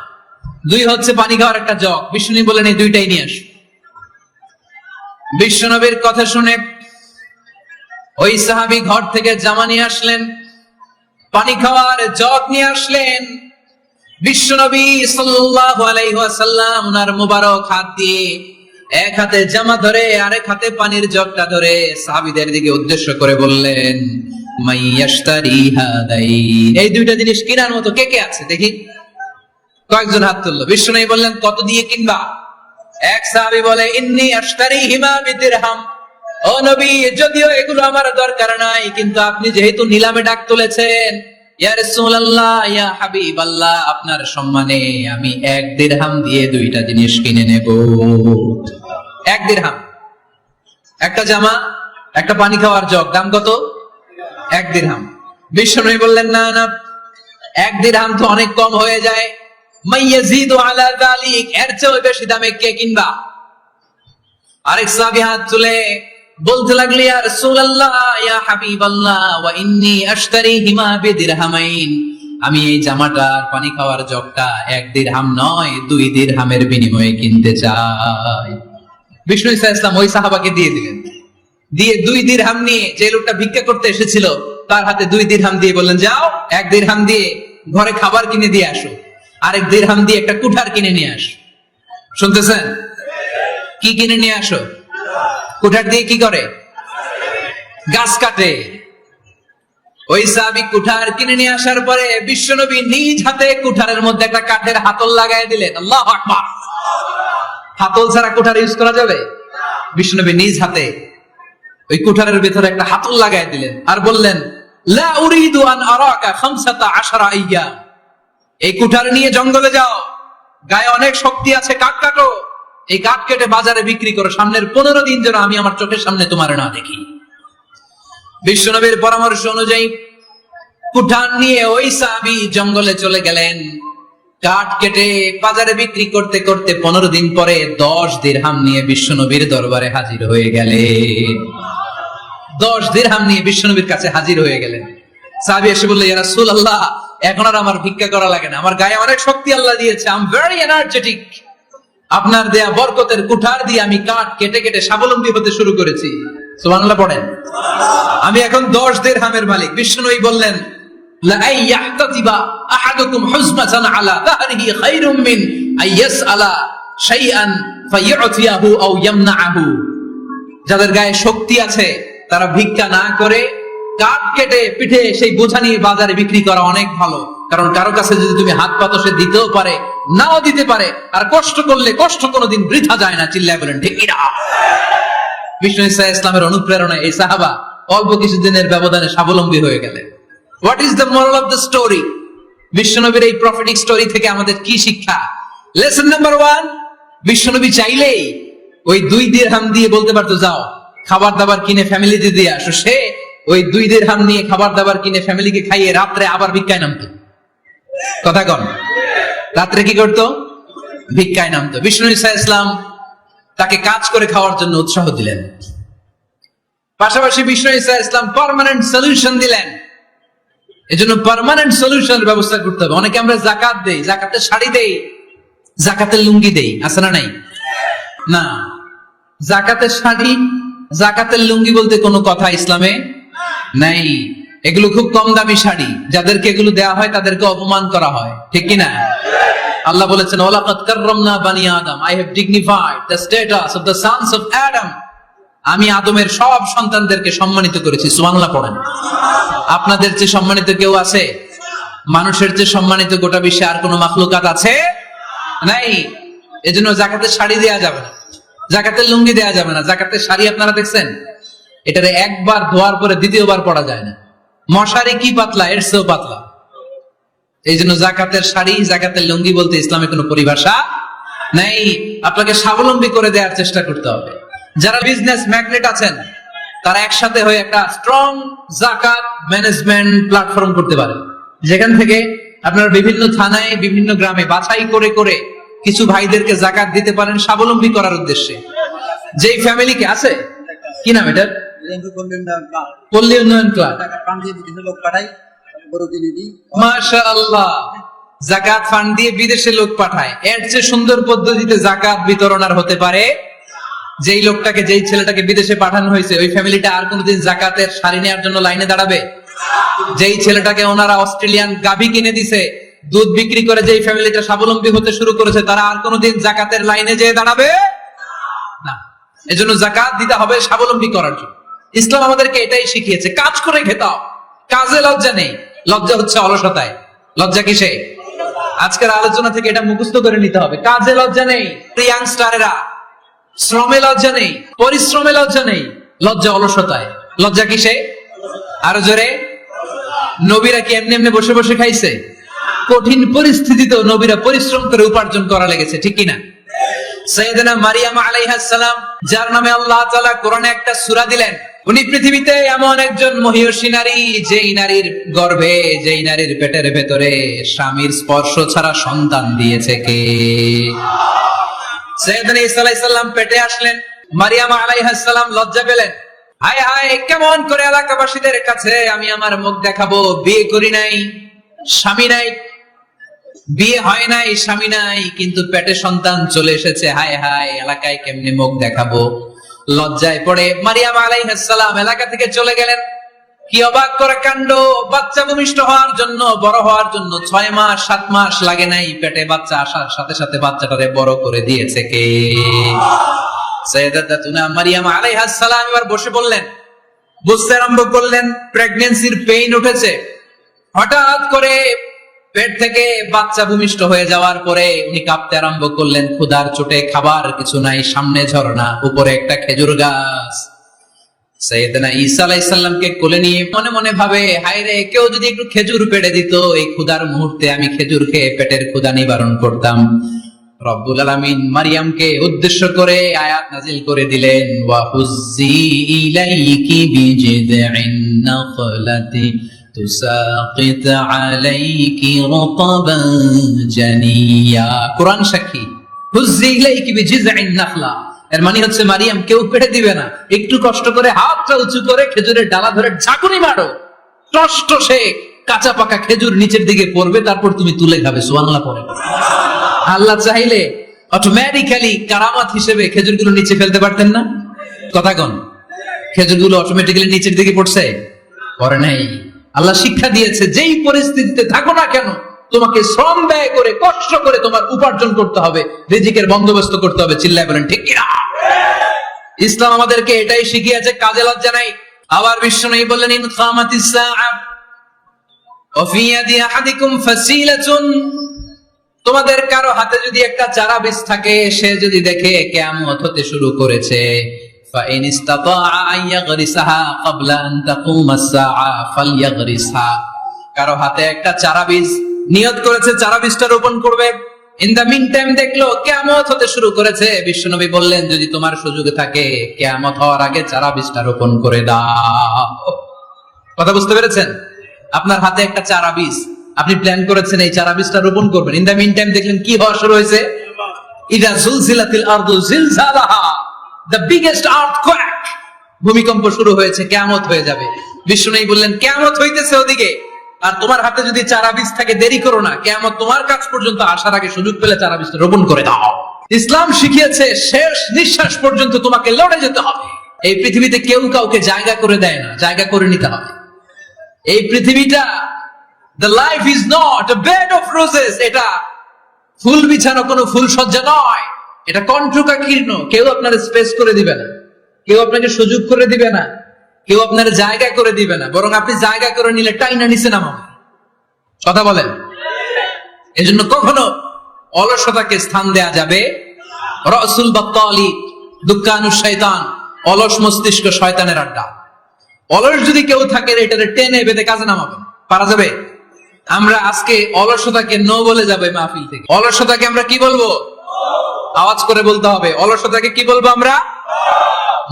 2 হচ্ছে পানি খাওয়ার একটা জগ। বিষ্ণু বললেন, এই 2টাই নিয়ে আসো। বিশ্বনবীর কথা শুনে ওই সাহাবী ঘর থেকে জামা নিয়ে আসলেন, পানি খাওয়ার জগ নিয়ে আসলেন। বিশ্বনবী সাল্লাল্লাহু আলাইহি ওয়াসাল্লাম ওনার মুবারক হাত দিয়ে এক হাতে জামা ধরে আরেক হাতে পানির জগটা ধরে সাহাবীদের দিকে উদ্দেশ্য করে বললেন, মাইয়াশতারি হাদাইন, এই 2টা জিনিস কেনার মতো কে কে আছে দেখি? কয়েকজন হাত তুললো। বিশ্বনবী বললেন, কত দিয়ে কিনবা? এক সাহাবী বলে ইন্নী আশতারিহিমা বিদিরহাম, ও নবী যদিও এগুলো আমার দরকার নাই, কিন্তু আপনি যেহেতু নিলামে ডাক তুলেছেন, ইয়া রাসূলুল্লাহ ইয়া হাবিবাল্লাহ, আপনার সম্মানে আমি 1 দিরহাম দিয়ে 2টা জিনিস কিনে নেব। 1 দিরহাম, একটা জামা, একটা পানি খাওয়ার জগ, দাম কত? 1 দিরহাম। বিশ্বনবী বললেন না না, 1 দিরহাম তো অনেক কম হয়ে যায়, মাইয়াজিদু আলা যালিক, এর চেয়ে বেশি দামে কে কিনবা? আরেক সাহাবী হাত তুলে বলতে লাগলেন, ইয়া রাসূলুল্লাহ ইয়া হাবিবাল্লাহ ওয়া ইন্নী আশতারিহিমা বিদিরহামাইন, আমি এই জামাটা আর পানি খাওয়ার জগটা 1 দিরহাম নয় 2 দিরহামের বিনিময়ে কিনতে চাই। বিষ্ণু ইসা ইসলাম ওই সাহাবাকে দিয়ে দিলেন, দিয়ে 2 দিরহাম নিয়ে যে লোকটা ভিক্ষা করতে এসেছিল তার হাতে 2 দিরহাম দিয়ে বললেন, যাও 1 দিরহাম দিয়ে ঘরে খাবার কিনে দিয়ে আসো, আরেক দিরহাম দিয়ে একটা কুঠার কিনে নিয়ে আসো। শুনতেছেন? কি কিনে নিয়ে আসো? কুঠার দিয়ে কি করে? গাছ কাটে। ওই সাহাবী কুঠার কিনে নিয়ে আসার পরে বিশ্বনবী নিজ হাতে কুঠারের মধ্যে একটা কাঠের হাতল লাগাই দিলেন। আল্লাহু আকবার। হাতল ছাড়া কুঠার ইউজ করা যাবে? বিশ্বনবী নিজ হাতে ওই কুঠারের ভিতরে একটা হাতল লাগাই দিলেন আর বললেন, লা উরিদু আন আরাকা 15 আইয়াম, এই কুঠার নিয়ে জঙ্গলে যাও, গায়ে অনেক শক্তি আছে, কাঠ কাটো, এই কাঠ কেটে বাজারে বিক্রি করো, সামনের 15 দিন যেন আমি আমার চোখের সামনে তোমার না দেখি। বিশ্বনবীর পরামর্শ অনুযায়ী কুঠার নিয়ে ওই সাহাবী জঙ্গলে চলে গেলেন। কাঠ কেটে বাজারে বিক্রি করতে করতে 15 দিন পরে 10 দিরহাম নিয়ে বিশ্বনবীর দরবারে হাজির হয়ে গেলেন। 10 দিরহাম নিয়ে বিশ্বনবীর কাছে হাজির হয়ে গেলেন। সাহাবী এসে বললেন, ইয়া রাসূলুল্লাহ, এখন আর আমার ভিক্ষা করা লাগে না, আমার গায়ে অনেক শক্তি আল্লাহ দিয়েছে, আই এম ভেরি এনার্জেটিক, আপনার দেয়া বরকতের কুঠার দিয়ে আমি কাঠ কেটে কেটে স্বাবলম্বী হতে শুরু করেছি। সুবহানাল্লাহ পড়েন। আমি এখন 10 দিরহামের মালিক। বিশ্বনবী বললেন, লা আইয়াহতাতিবা আহাদুকুম হুজমাতান আলা যাহরিহি খায়রুম মিন আইয়াসআলা শাইআন ফায়ু'তিয়াহু আও ইয়ামনাহু, যাদের গায়ে শক্তি আছে তারা ভিক্ষা না করে কাঠ কেটে পিঠে সেই বোঝা নিয়ে বাজারে বিক্রি করা অনেক ভালো, কারণ কারো কাছে যদি তুমি হাত পাতো সে দিতেও পারে নাও দিতে পারে, আর কষ্ট করলে কষ্ট কোনোদিন বৃথা যায় না। চিল্লায় বলেন ঠিক কিনা? বিষ্ণু ইসা ইসলামের অনুপ্রেরণায় এই সাহাবা অল্প কিছুদিনের ব্যবধানে স্বাবলম্বী হয়ে গেলেন। What is the moral of the story? বিশ্বনবীর এই প্রফেটিক স্টোরি থেকে আমাদের কি শিক্ষা? লেসন নাম্বার 1, বিশ্বনবী চাইলেই ওই 2 দিরহাম দিয়ে বলতে পারতো, যাও খাবার দাবার কিনে ফ্যামিলিতে দিয়ে আসো। সে ওই 2 দিরহাম নিয়ে খাবার দাবার কিনে ফ্যামিলিকে খাইয়ে রাত্রে আবার ভিক্ষায় নামতো। কথা কন, রাত্রে কি করতো? ভিক্ষায় নামতো। বিষ্ণু ইসা ইসলাম তাকে কাজ করে খাওয়ার জন্য উৎসাহ দিলেন। পাশাপাশি বিষ্ণু ইসা ইসলাম পার্মানেন্ট সলিউশন দিলেন। এজন্য পার্মানেন্ট সলিউশনের ব্যবস্থা করতে হবে। অনেকে আমরা যাকাত দেই, যাকাতের শাড়ি দেই, যাকাতের লুঙ্গি দেই, আছে না নাই? না, যাকাতের শাড়ি যাকাতের লুঙ্গি বলতে কোনো কথা ইসলামে নাই। এগুলো খুব কম দামি শাড়ি, যাদেরকে এগুলো দেয়া হয় তাদেরকে অপমান করা হয়, ঠিক কি না? আল্লাহ বলেছেন, ওয়ালাকাদ কাররামনা বানি আদম, I have dignified the status of the sons of Adam, আমি আদমের সব সন্তানদেরকে সম্মানিত করেছি। সুবহানাল্লাহ পড়েন। আপনাদের চেয়ে সম্মানিত কেউ আছে? মানুষের চেয়ে সম্মানিত গোটা বিশ্বে আর কোনো মাখলুকাত আছে? নাই। এজন্য যাকাতের শাড়ি দেয়া যাবে না, যাকাতের লুঙ্গি দেয়া যাবে না। যাকাতের শাড়ি আপনারা দেখছেন, এটারে একবার ধোয়ার পরে দ্বিতীয়বার পরা যায় না। মশারি কি পাতলা, এর চেয়েও পাতলা। এই জন্য যাকাতের শাড়ি, যাকাতের লুঙ্গি বলতে ইসলামে কোনো পরিভাষা নাই। আপনাকে স্বাবলম্বী করে দেওয়ার চেষ্টা করতে হবে। যারা বিজনেস ম্যাগনেট আছেন তারা একসাথে হয়ে একটা স্ট্রং যাকাত ম্যানেজমেন্ট প্ল্যাটফর্ম করতে পারেন, যেখান থেকে আপনারা বিভিন্ন থানায় বিভিন্ন গ্রামে বাছাই করে করে কিছু ভাইদেরকে যাকাত দিতে পারেন স্বাবলম্বী করার উদ্দেশ্যে। যেই ফ্যামিলিকে আছে, কি নাম এটার? পল্লী উন্নয়ন ক্লাব। মাশাআল্লাহ, যাকাত ফান্ড দিয়ে বিদেশে লোক পাঠায়। এর চেয়ে সুন্দর পদ্ধতিতে যাকাত বিতরণ আর হতে পারে? যেই লোকটাকে, যেই ছেলেটাকে বিদেশে পাঠানো হয়েছে, ওই ফ্যামিলিটা আর কোনোদিন যাকাতের শাড়ি নেওয়ার জন্য লাইনে দাঁড়াবে? যেই ছেলেটাকে ওনারা অস্ট্রেলিয়ান গাভী কিনে দিছে, দুধ বিক্রি করে যেই ফ্যামিলিটা স্বাবলম্বী হতে শুরু করেছে, তারা আর কোনোদিন যাকাতের লাইনে যেয়ে দাঁড়াবে না। এজন্য যাকাত দিতে হবে স্বাবলম্বী করার জন্য। ইসলাম আমাদেরকে এটাই শিখিয়েছে, কাজ করে খেতে হবে। কাজে লজ্জা নেই, লজ্জা হচ্ছে অলসতায়। লজ্জা কিসে? আজকের আলোচনা থেকে এটা মুখস্থ করে নিতে হবে। কাজে লজ্জা নেই। ইয়াংস্টারেরা শ্রমে লজ্জা নেই, পরিশ্রমে লজ্জা নেই, লজ্জা অলসতায়। লজ্জা কিসে? আরো জোরে। নবীরা কি এমনি এমনি বসে বসে খাইছে? কঠিন পরিস্থিতিতেও নবীরা পরিশ্রম করে উপার্জন করা লেগেছে, ঠিক কিনা? সাইয়েদনা মারিয়াম আলাইহিস সালাম, যার নামে আল্লাহ তাআলা কোরআনে একটা সূরা দিলেন, উনি পৃথিবীতে এমন একজন মহিয়সী নারী, যেই নারীর গর্ভে, যেই নারীর পেটের ভেতরে স্বামীর স্পর্শ ছাড়া সন্তান দিয়েছে কে? সাইয়েদনা ঈসা আলাইহিস সালাম পেটে আসলেন, মারিয়াম আলাইহিস সালাম লজ্জা পেলেন। হায় হায়, কেমন করে এলাকাবাসীদের কাছে আমি আমার মুখ দেখাবো? বিয়ে করি নাই, স্বামী নাই, বিয়ে হয় নাই, স্বামী নাই, কিন্তু পেটে সন্তান চলে এসেছে। হায় হায়, এলাকায় কেমনে মুখ দেখাবো? লজ্জায় পড়ে মারিয়াম আলাইহিস সালাম এলাকা থেকে চলে গেলেন। কি অবাক করে কাণ্ড! বাচ্চা ভূমিষ্ঠ হওয়ার জন্য, বড় হওয়ার জন্য 6 মাস 7 মাস লাগে নাই, পেটে বাচ্চা আসার সাথে সাথে বাচ্চাটারে বড় করে দিয়েছে কে? সাইয়েদাতুনা মারিয়াম আলাইহিস সালাম এবার বসে বললেন, বুঝতে আরম্ভ করলেন প্রেগন্যান্সির পেইন উঠেছে। হঠাৎ করে পেট থেকে বাচ্চা ভূমিষ্ঠ হয়ে যাওয়ার পরে উনি কাঁপতে আরম্ভ করলেন। ক্ষুধার চোটে খাবার কিছু নাই, সামনে ঝর্ণা, উপরে একটা খেজুর গাছ। সাইয়েদনা ঈসা আলাইহিস সালামকে কোলে নিয়ে মনে মনে ভাবে, হায় রে, কেউ যদি একটু খেজুর পেড়ে দিত, এই ক্ষুধার মুহূর্তে আমি খেজুর খেয়ে পেটের ক্ষুধা নিবারণ করতাম। রব্বুল আলামিন মারিয়ামকে উদ্দেশ্য করে আয়াত নাজিল করে দিলেন, ওয়া হুজ্জি ইলাইকি বিজিদঈন নাখলাতি তুসাকিত আলাইকি রাতাবান জানিয়া। কোরআন সাক্ষী, হুজ্জি ইলাইকি বিজিদঈন নাখলা, এর মানে হচ্ছে মারিয়াম, কেউ পেড়ে দিবে না, একটু কষ্ট করে হাতটা উঁচু করে খেজুরের ডালা ধরে ঝাঁকুনি মারো, টষ্ট সে কাঁচা পাকা খেজুর নিচের দিকে পড়বে, তারপর তুমি তুলে খাবে। সুবহানাল্লাহ পড়ে। আল্লাহ চাইলে অটোমেটিক্যালি কারামাত হিসেবে খেজুরগুলো নিচে ফেলতে পারতেন না? কথা কোন? খেজুরগুলো অটোমেটিক্যালি নিচের দিকে পড়ছে? পড়ে নাই। আল্লাহ শিক্ষা দিয়েছে, যেই পরিস্থিতিতে থাকো না কেন, তোমাকে শ্রম ব্যয় করে কষ্ট করে তোমার উপার্জন করতে হবে, রিজিকের বন্দোবস্ত করতে হবে। চিল্লায় বলেন ঠিক কিনা? ইসলাম আমাদেরকে এটাই শিখিয়েছে, কাজে লজ্জা নাই। আবার বিশ্বনবী বললেন, ইন কামাতিস সাআ ওয়া ফি ইয়াদি আহাদিকুম ফাসিলাতুন, তোমাদের কারো হাতে যদি একটা চারা বীজ থাকে, সে যদি দেখে কিয়ামত হতে শুরু করেছে, ফাইন ইসতাতাআ আন ইয়াগরিসাহা ক্বাবলা আন তাকুমাস সাআ ফালইয়াগরিসহা, কারো হাতে একটা চারা বীজ নিয়ত করেছে, চারা বীজটা রোপণ করবে, ইন দা মিন টাইম দেখলো কিয়ামত হতে শুরু করেছে, বিশ্বনবী বললেন, যদি তোমার সুযোগ থাকে কিয়ামত হওয়ার আগে চারা বীজটা রোপণ করে দাও। কথা বুঝতে পেরেছেন? আপনার হাতে একটা চারা বীজ, আপনি প্ল্যান করেছেন এই চারা বীজটা রোপণ করবেন, ইন দা মিন টাইম দেখলেন কি হওয়া শুরু হয়েছে? ইদা জুলজিলাতিল আরদু জিলজালাহা, দ্য বিগেস্ট আর্থকোয়েক, ভূমিকম্প শুরু হয়েছে, কিয়ামত হয়ে যাবে। বিশ্বনবী বললেন, কিয়ামত হইতেছে ওদিকে, আর তোমার হাতে যদি চারা বীজ থাকে, দেরি করো না, কিয়ামত তোমার কাছ পর্যন্ত আসার আগে সুযোগ পেলে চারা বীজটা রোপণ করে দাও। ইসলাম শিখিয়েছে শেষ নিঃশ্বাস পর্যন্ত তোমাকে লড়ে যেতে হবে। এই পৃথিবীতে কেউ কাউকে জায়গা করে দেয় না, জায়গা করে নিতে হবে। এই পৃথিবীটা, the life is not a bed of roses, এটা ফুল বিছানো কোনো ফুল সজ্জা নয়, এটা কণ্ঠকাকীর্ণ। কেউ আপনার স্পেস করে দিবে না, কেউ আপনাকে সুযোগ করে দিবে না, কেউ আপনার জায়গা করে দিবে না, বরং আপনি জায়গা করে নিলে টাইনা নিচে নামাবে। কথা বলেন? এজন্য কখনো অলসতাকে স্থান দেয়া যাবে। রাসূল বাত্তালি, দুক্কানু শয়তান, অলস মস্তিষ্ক শয়তানের আড্ডা। অলস যদি কেউ থাকে, এটারে টেনে বেঁধে কাজে নামাবে, পারা যাবে? আমরা আজকে অলসতাকে নো বলে যাবে মাহফিল থেকে। অলসতাকে আমরা কি বলবো? আওয়াজ করে বলতে হবে, অলসতাকে কি বলবো আমরা?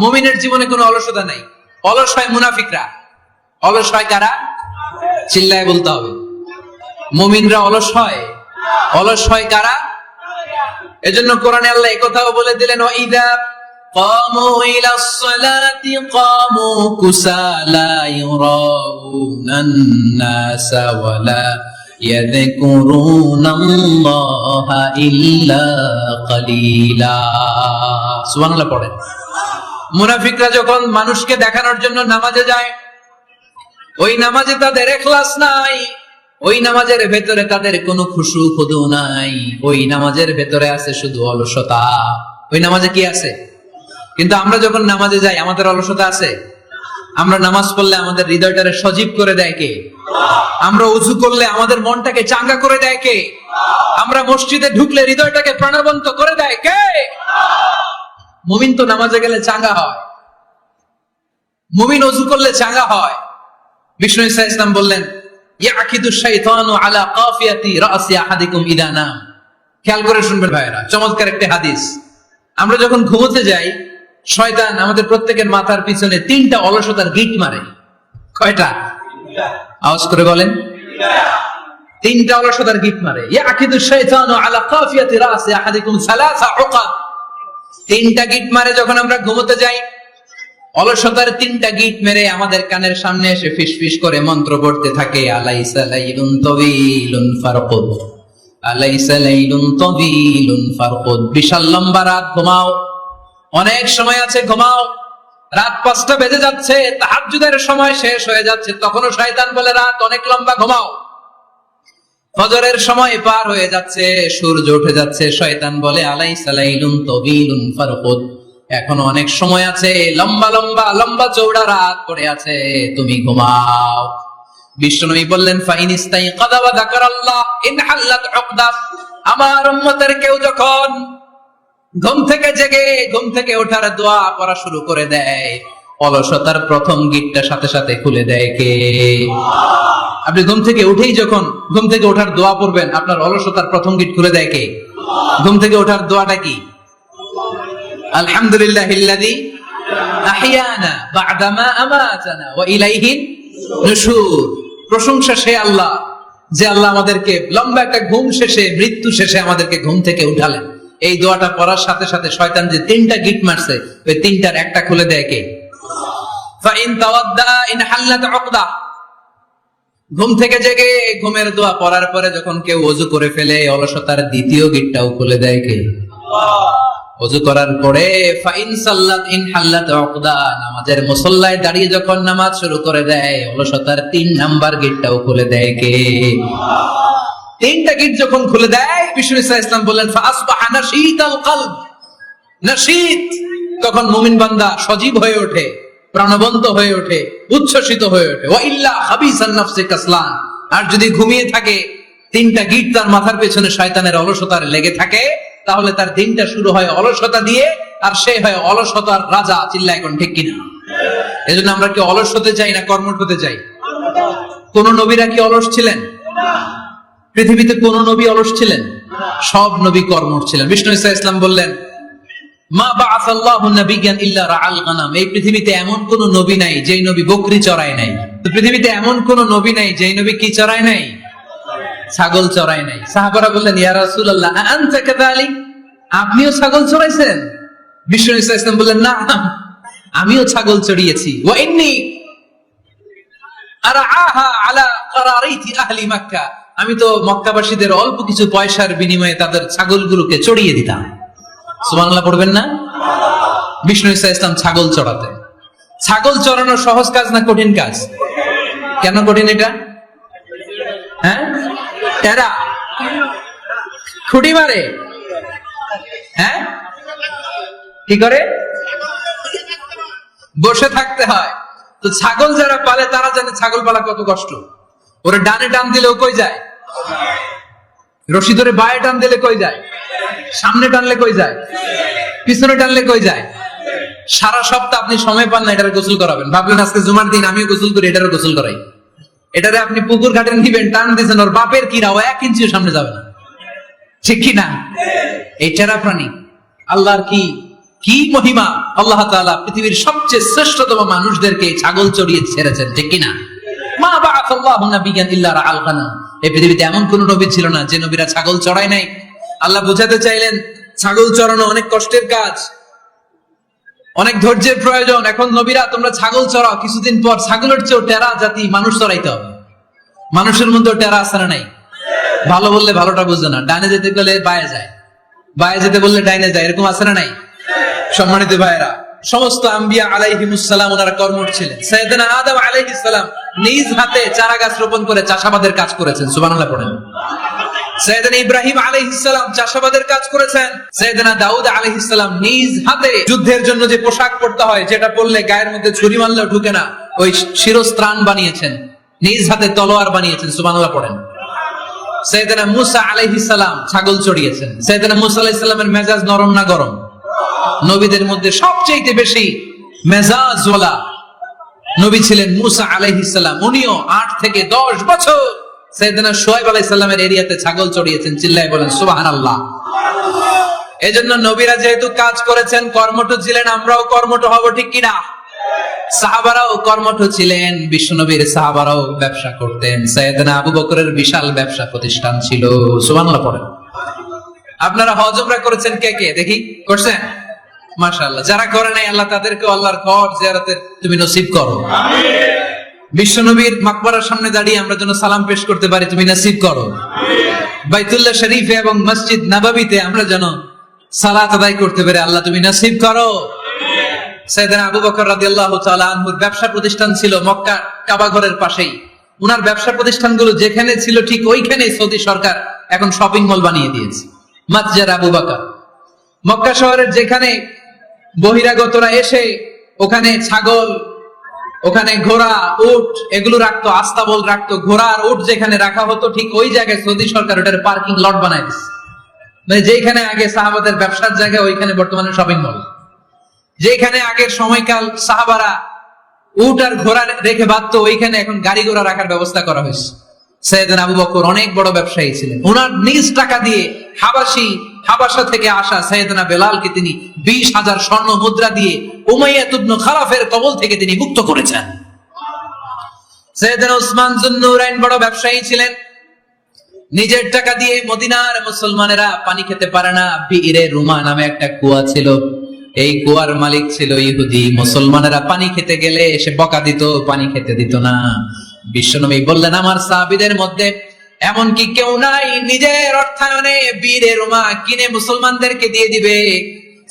মুমিনের জীবনে কোনো অলসতা নাই। অলস হয় মুনাফিকরা। অলস হয় কারা? চিল্লায় বলতে হবে। মুমিনরা অলস হয়? অলস হয় কারা? এজন্য কোরআনে আল্লাহ একথাও বলে দিলেন, ওয়াইদা কামু ইলাস সালাতি কামু কুসালা ইউরাউনান নাসা ওয়ালা ইয়াযকুরুনাল্লাহা ইল্লা কালিলা। সুবহানাল্লাহ পড়েন। মুনাফিকরা যখন মানুষকে দেখানোর জন্য নামাজে যায়, ওই নামাজে তাদের ইখলাস নাই, ওই নামাজের ভেতরে তাদের কোনো খুশু খুদু নাই, ওই নামাজের ভেতরে আছে শুধু অলসতা। ওই নামাজে কি আছে? কিন্তু আমরা যখন নামাজে যাই, আমাদের অলসতা আছে? আমরা নামাজ পড়লে আমাদের হৃদয়টারে সজীব করে দেয় কে? আমরা ওযু করলে আমাদের মনটাকে চাঙ্গা করে দেয় কে? আমরা মসজিদে ঢুকলে হৃদয়টাকে প্রাণবন্ত করে দেয় কে? মুমিন তো নামাজে গেলে চাঙ্গা হয়, মুমিন ওযু করলে চাঙ্গা হয়। বিষ্ণু ঈসা ইসলাম বললেন, ইয়াকিদু শাইতানু আলা কাফিয়াতি রাসি আহাদিকুম ইদা নাম। খেয়াল করে শুনবেন ভাইরা, চমৎকার একটা হাদিস। আমরা যখন ঘুমোতে যাই, শয়তান আমাদের প্রত্যেকের মাথার পিছনে 3টা অলসতার গিট মারে। কয়টা? আওয়াজ করে বলেন। 3টা অলসতার গিট মারে। ইয়াকিদু শাইতানু আলা কাফিয়াতি রাসি আহাদিকুম সালাসা উকাদ। 3টা গিট মারে যখন আমরা ঘুমোতে যাই। অলসতার 3টা গিট মেরে আমাদের কানের সামনে এসে ফিসফিস করে মন্ত্র পড়তে থাকে, আলাইসা লাইলুন তাওয়িলুন ফারকুদ, আলাইসা লাইলুন তাওয়িলুন ফারকুদ। বিশাল লম্বা রাত, ঘুমাও, অনেক সময় আছে, ঘুমাও। রাত 5টা বেজে যাচ্ছে, তাহাজ্জুদের সময় শেষ হয়ে যাচ্ছে, তখনও শয়তান বলে রাত অনেক লম্বা, ঘুমাও। ফজরের সময় পার হয়ে যাচ্ছে, সূর্য উঠে যাচ্ছে, শয়তান বলে আলাইসা লাইলুন তাওয়িলুন ফারকুদ, এখনো অনেক সময় আছে, লম্বা লম্বা লম্বা চৌড়া রাত পড়ে আছে, তুমি ঘুমাও। বিশ্বনবী বললেন, ফাইন ইস্তাইকাযা ওয়া যাকারাল্লাহ ইনহাল্লাত উকদা। আমার উম্মতের কেউ যখন ঘুম থেকে জেগে ঘুম থেকে ওঠার দোয়া পড়া শুরু করে দেয়, অলসতার প্রথম গিটটা সাথে সাথে খুলে দেয় কে? আপনি ঘুম থেকে উঠেই যখন ঘুম থেকে ওঠার দোয়া পড়বেন, আপনার অলসতার প্রথম গিট খুলে দেয় কে? ঘুম থেকে ওঠার দোয়াটা কি? আলহামদুলিল্লাহিল্লাযী আহইয়ানা বা'দা মা আমাতানা ওয়া ইলাইহিন নুশুর। প্রশংসা সে আল্লাহ, যে আল্লাহ আমাদেরকে লম্বা একটা ঘুম শেষে, মৃত্যু শেষে আমাদেরকে ঘুম থেকে উঠালেন। এই দোয়াটা পড়ার সাথে সাথে শয়তান যে 3টা গিট মারছে, ওই 3টার একটা খুলে দেয় কে? ফাইন তাওয়াদ্দা ইনহাল্লাত উকদা। ঘুম থেকে জেগে ঘুমের দোয়া পড়ার পরে যখন কেউ ওযু করে ফেলে, অলসতার দ্বিতীয় গিটটাও খুলে দেয় কে? ওযু করার পরে ফাইন সাল্লাত ইনহাল্লাত উকদা, নামাজের মুসল্লায় দাঁড়িয়ে যখন নামাজ শুরু করে দেয়, অলসতার 3 নাম্বার গিটটাও খুলে দেয় কে? 3টা গিট যখন খুলে দেয়, বিষ্ণু ঈসা ইসলাম বললেন, ফাসবাহা নাশীতাল কলব। নাশীত, তখন মুমিন বান্দা সজীব হয়ে ওঠে, প্রাণবন্ত হয়ে ওঠে, উচ্ছ্বসিত হয়ে ওঠে। ওয়া ইল্লা খাবিসান নাফসি কাসলান। আর যদি ঘুমিয়ে থাকে, 3টা গিট তার মাথার পেছনে শয়তানের অলসতার লেগে থাকে, তাহলে তার দিনটা শুরু হয় অলসতা দিয়ে, আর সে হয় অলসতার রাজা। চিল্লায় এখন ঠিক কিনা? এজন্য আমরা কি অলস হতে চাই না কর্মঠ হতে চাই? কোন নবীরা কি অলস ছিলেন? পৃথিবীতে কোন নবী অলস ছিলেন? সব নবী কর্মঠ ছিলেন। বিষ্ণু ঈসা ইসলাম বললেন, মা বাআসাল্লাহু নাবিয়্যান ইল্লা রাআল গানাম। এই পৃথিবীতে এমন কোন নবী নাই যেই নবী বকরি চড়ায় নাই। তো পৃথিবীতে এমন কোন নবী নাই যেই নবী কি চড়ায় নাই? ছাগল চড়ায় নাই। সাহাবারা বললেন, ইয়া রাসূলুল্লাহ আনতা কাযালিক, আপনিও ছাগল চড়াইছেন? বিষ্ণু ঈসা ইসলাম বললেন, না, আমিও ছাগল চড়িয়েছি। ওয়া ইন্নী আরআহা আলা কারারিতি আহলি মক্কা, আমি তো মক্কাবাসীদের অল্প কিছু পয়সার বিনিময়ে তাদের ছাগলগুলোকে চড়িয়ে দিতাম। সুবহানাল্লাহ পড়বেন না? বিষ্ণু ঈসা ইসলাম ছাগল চড়াতেন। ছাগল চড়ানো সহজ কাজ না কঠিন কাজ? কেন কঠিন এটা? হ্যাঁ, টেরা খুঁটি মারে। হ্যাঁ, কি করে? বসে থাকতে হয়। তো ছাগল যারা পালে তারা জানে ছাগল পালা কত কষ্ট। ওরা ডানে টান দিলেও কই যায়? রশি ধরে বায়ে টান দিলে কই যায়? সামনে টানলে কই যায়? পিছনে টানলে কই যায়? সারা সপ্তাহ আপনি সময় পান না এটারে গোসল করাবেন। ভাবলেন আজকে জুমার দিন আমিও গোসল করি, এটারে গোসল করাই। এটারে আপনি পুকুর ঘাটে নিবেন, টান দিয়েছেন, ওর বাপের কিরা, ও 1 ইঞ্চিও সামনে যাবে না। ঠিক কি না? এই টেরা প্রাণী। আল্লাহর কি মহিমা! আল্লাহ তাআলা পৃথিবীর সবচেয়ে শ্রেষ্ঠতম মানুষদেরকে ছাগল চড়িয়ে ছেড়েছেন। ঠিক কি না? মা বাআসাল্লাহু নাবিয়্যান ইল্লা রাআল গানাম। এই পৃথিবীতে এমন কোন নবী ছিল না যে নবীরা ছাগল চড়ায় নাই। আল্লাহ বুঝাতে চাইলেন, ছাগল চড়ানো অনেক কষ্টের কাজ, অনেক ধৈর্যের প্রয়োজন। এখন নবীরা তোমরা ছাগল চড়াও, কিছুদিন পর ছাগলের চেয়েও টেরা জাতি মানুষ চড়াইতে হবে। মানুষের মধ্যেও টেরা আছে না নাই? ভালো বললে ভালোটা বুঝে না, ডানে যেতে গেলে বায়ে যায়, বায়ে যেতে বললে ডাইনে যায়, এরকম আছে না নাই? সম্মানিত ভাইরা, সমস্ত আম্বিয়া আলাইহিমুস সালাম ওনারা কর্মঠ ছিলেন। সাইয়েদনা আদম আলাইহিস সালাম নিজ হাতে চারা গাছ রোপণ করে চাষাবাদের কাজ করেছেন। সুবহানাল্লাহ পড়েন। সাইয়েদনা ইব্রাহিম আলাইহিস সালাম চাষাবাদের কাজ করেছেন। সাইয়েদনা দাউদ আলাইহিস সালাম নিজ হাতে যুদ্ধের জন্য যে পোশাক পরতে হয়, যেটা পরলে গায়ের মধ্যে ছুরি মারলেও ঢুকে না, ওই শিরস্ত্রাণ বানিয়েছেন, নিজ হাতে তলোয়ার বানিয়েছেন। সুবহানাল্লাহ পড়েন। সাইয়েদনা মুসা আলাইহিস সালাম ছাগল চড়িয়েছেন। সাইয়েদনা মুসা আলাইহিস সালামের মেজাজ নরম না গরম? নবীদের মধ্যে সবচেয়ে বেশি মেজাজওয়ালা নবী ছিলেন মুসা আলাইহিস সালাম। উনিও 8 থেকে 10 বছর সাইয়েদনা শুআয়ব আলাইহিস সালামের এরিয়াতে ছাগল চড়িয়েছেন। চিল্লায় বলেন সুবহানাল্লাহ। এজন্য নবীরা যেহেতু কাজ করেছেন, কর্মঠ ছিলেন, আমরাও কর্মঠ হব, ঠিক কিনা? সাহাবারাও কর্মঠ ছিলেন, বিশ্বনবীর সাহাবারাও ব্যবসা করতেন। সাইয়েদনা আবু বকরের বিশাল ব্যবসা প্রতিষ্ঠান ছিল। সুবহানাল্লাহ পড়েন। আপনারা হজ উমরা করেছেন কে কে? দেখি করছেন? মাশাআল্লাহ। যারা করে নাই আল্লাহ তাদেরকে আল্লাহর ঘর জিয়ারতের তুমি নসিব করো। আমিন। বিশ্বনবীর মাকবারার সামনে দাঁড়িয়ে আমরা যেন সালাম পেশ করতে পারি, তুমি নসিব করো। আমিন। বাইতুল্লাহ শরীফে এবং মসজিদ নববীতে আমরা যেন সালাত আদায় করতে পারি, আল্লাহ তুমি নসিব করো। সাইয়েদনা আবু বকর রাদিয়াল্লাহু তাআলা আনহুর ব্যবসা প্রতিষ্ঠান ছিল মক্কা কাবা ঘরের পাশেই। উনার ব্যবসা প্রতিষ্ঠানগুলো যেখানে ছিল ঠিক ওইখানেই সৌদি সরকার এখন শপিং মল বানিয়ে দিয়েছে। মাতজার আবু বকর। মক্কা শহরের যেখানে বহিরাগতরা এসে ওখানে ছাগল, ওখানে ঘোড়া, উট এগুলো রাখতো, আস্তাবল রাখতো, ঘোড়া আর উট যেখানে রাখা হতো ঠিক ওই জায়গায় সৌদি সরকার ওটার পার্কিং লট বানায় দিচ্ছে। মানে যেখানে আগে সাহাবাদের ব্যবসার জায়গা ওইখানে বর্তমানে শপিং মল। যেখানে আগের সময়কাল সাহাবারা উট আর ঘোড়া রেখে বাঁধতো ওইখানে এখন গাড়ি ঘোড়া রাখার ব্যবস্থা করা হয়েছে। সাইয়েদনা আবু বকর অনেক বড় ব্যবসায়ী ছিলেন। ওনার নিজ টাকা দিয়ে হাবাসা থেকে আসা সাইয়েদনা বেলালকে তিনি 20,000 স্বর্ণ মুদ্রা দিয়ে উমাইয়া ইবনে খালাফের কবল থেকে তিনি মুক্ত করেছেন। সাইয়েদনা উসমান যুন্নুরাইন বড় ব্যবসায়ী ছিলেন। নিজের টাকা দিয়ে মদিনার মুসলমানেরা পানি খেতে পারে না, বিইরে রুমা নামে একটা কুয়া ছিল, এই কুয়ার মালিক ছিল ইহুদি। মুসলমানেরা পানি খেতে গেলে এসে বকা দিত, পানি খেতে দিত না। বিশ্বনবী বললেন, আমার সাহাবীদের মধ্যে এমন কি কেউ নাই নিজের অর্থায়নে বীরে রুমা কিনে মুসলমানদেরকে দিয়ে দিবে?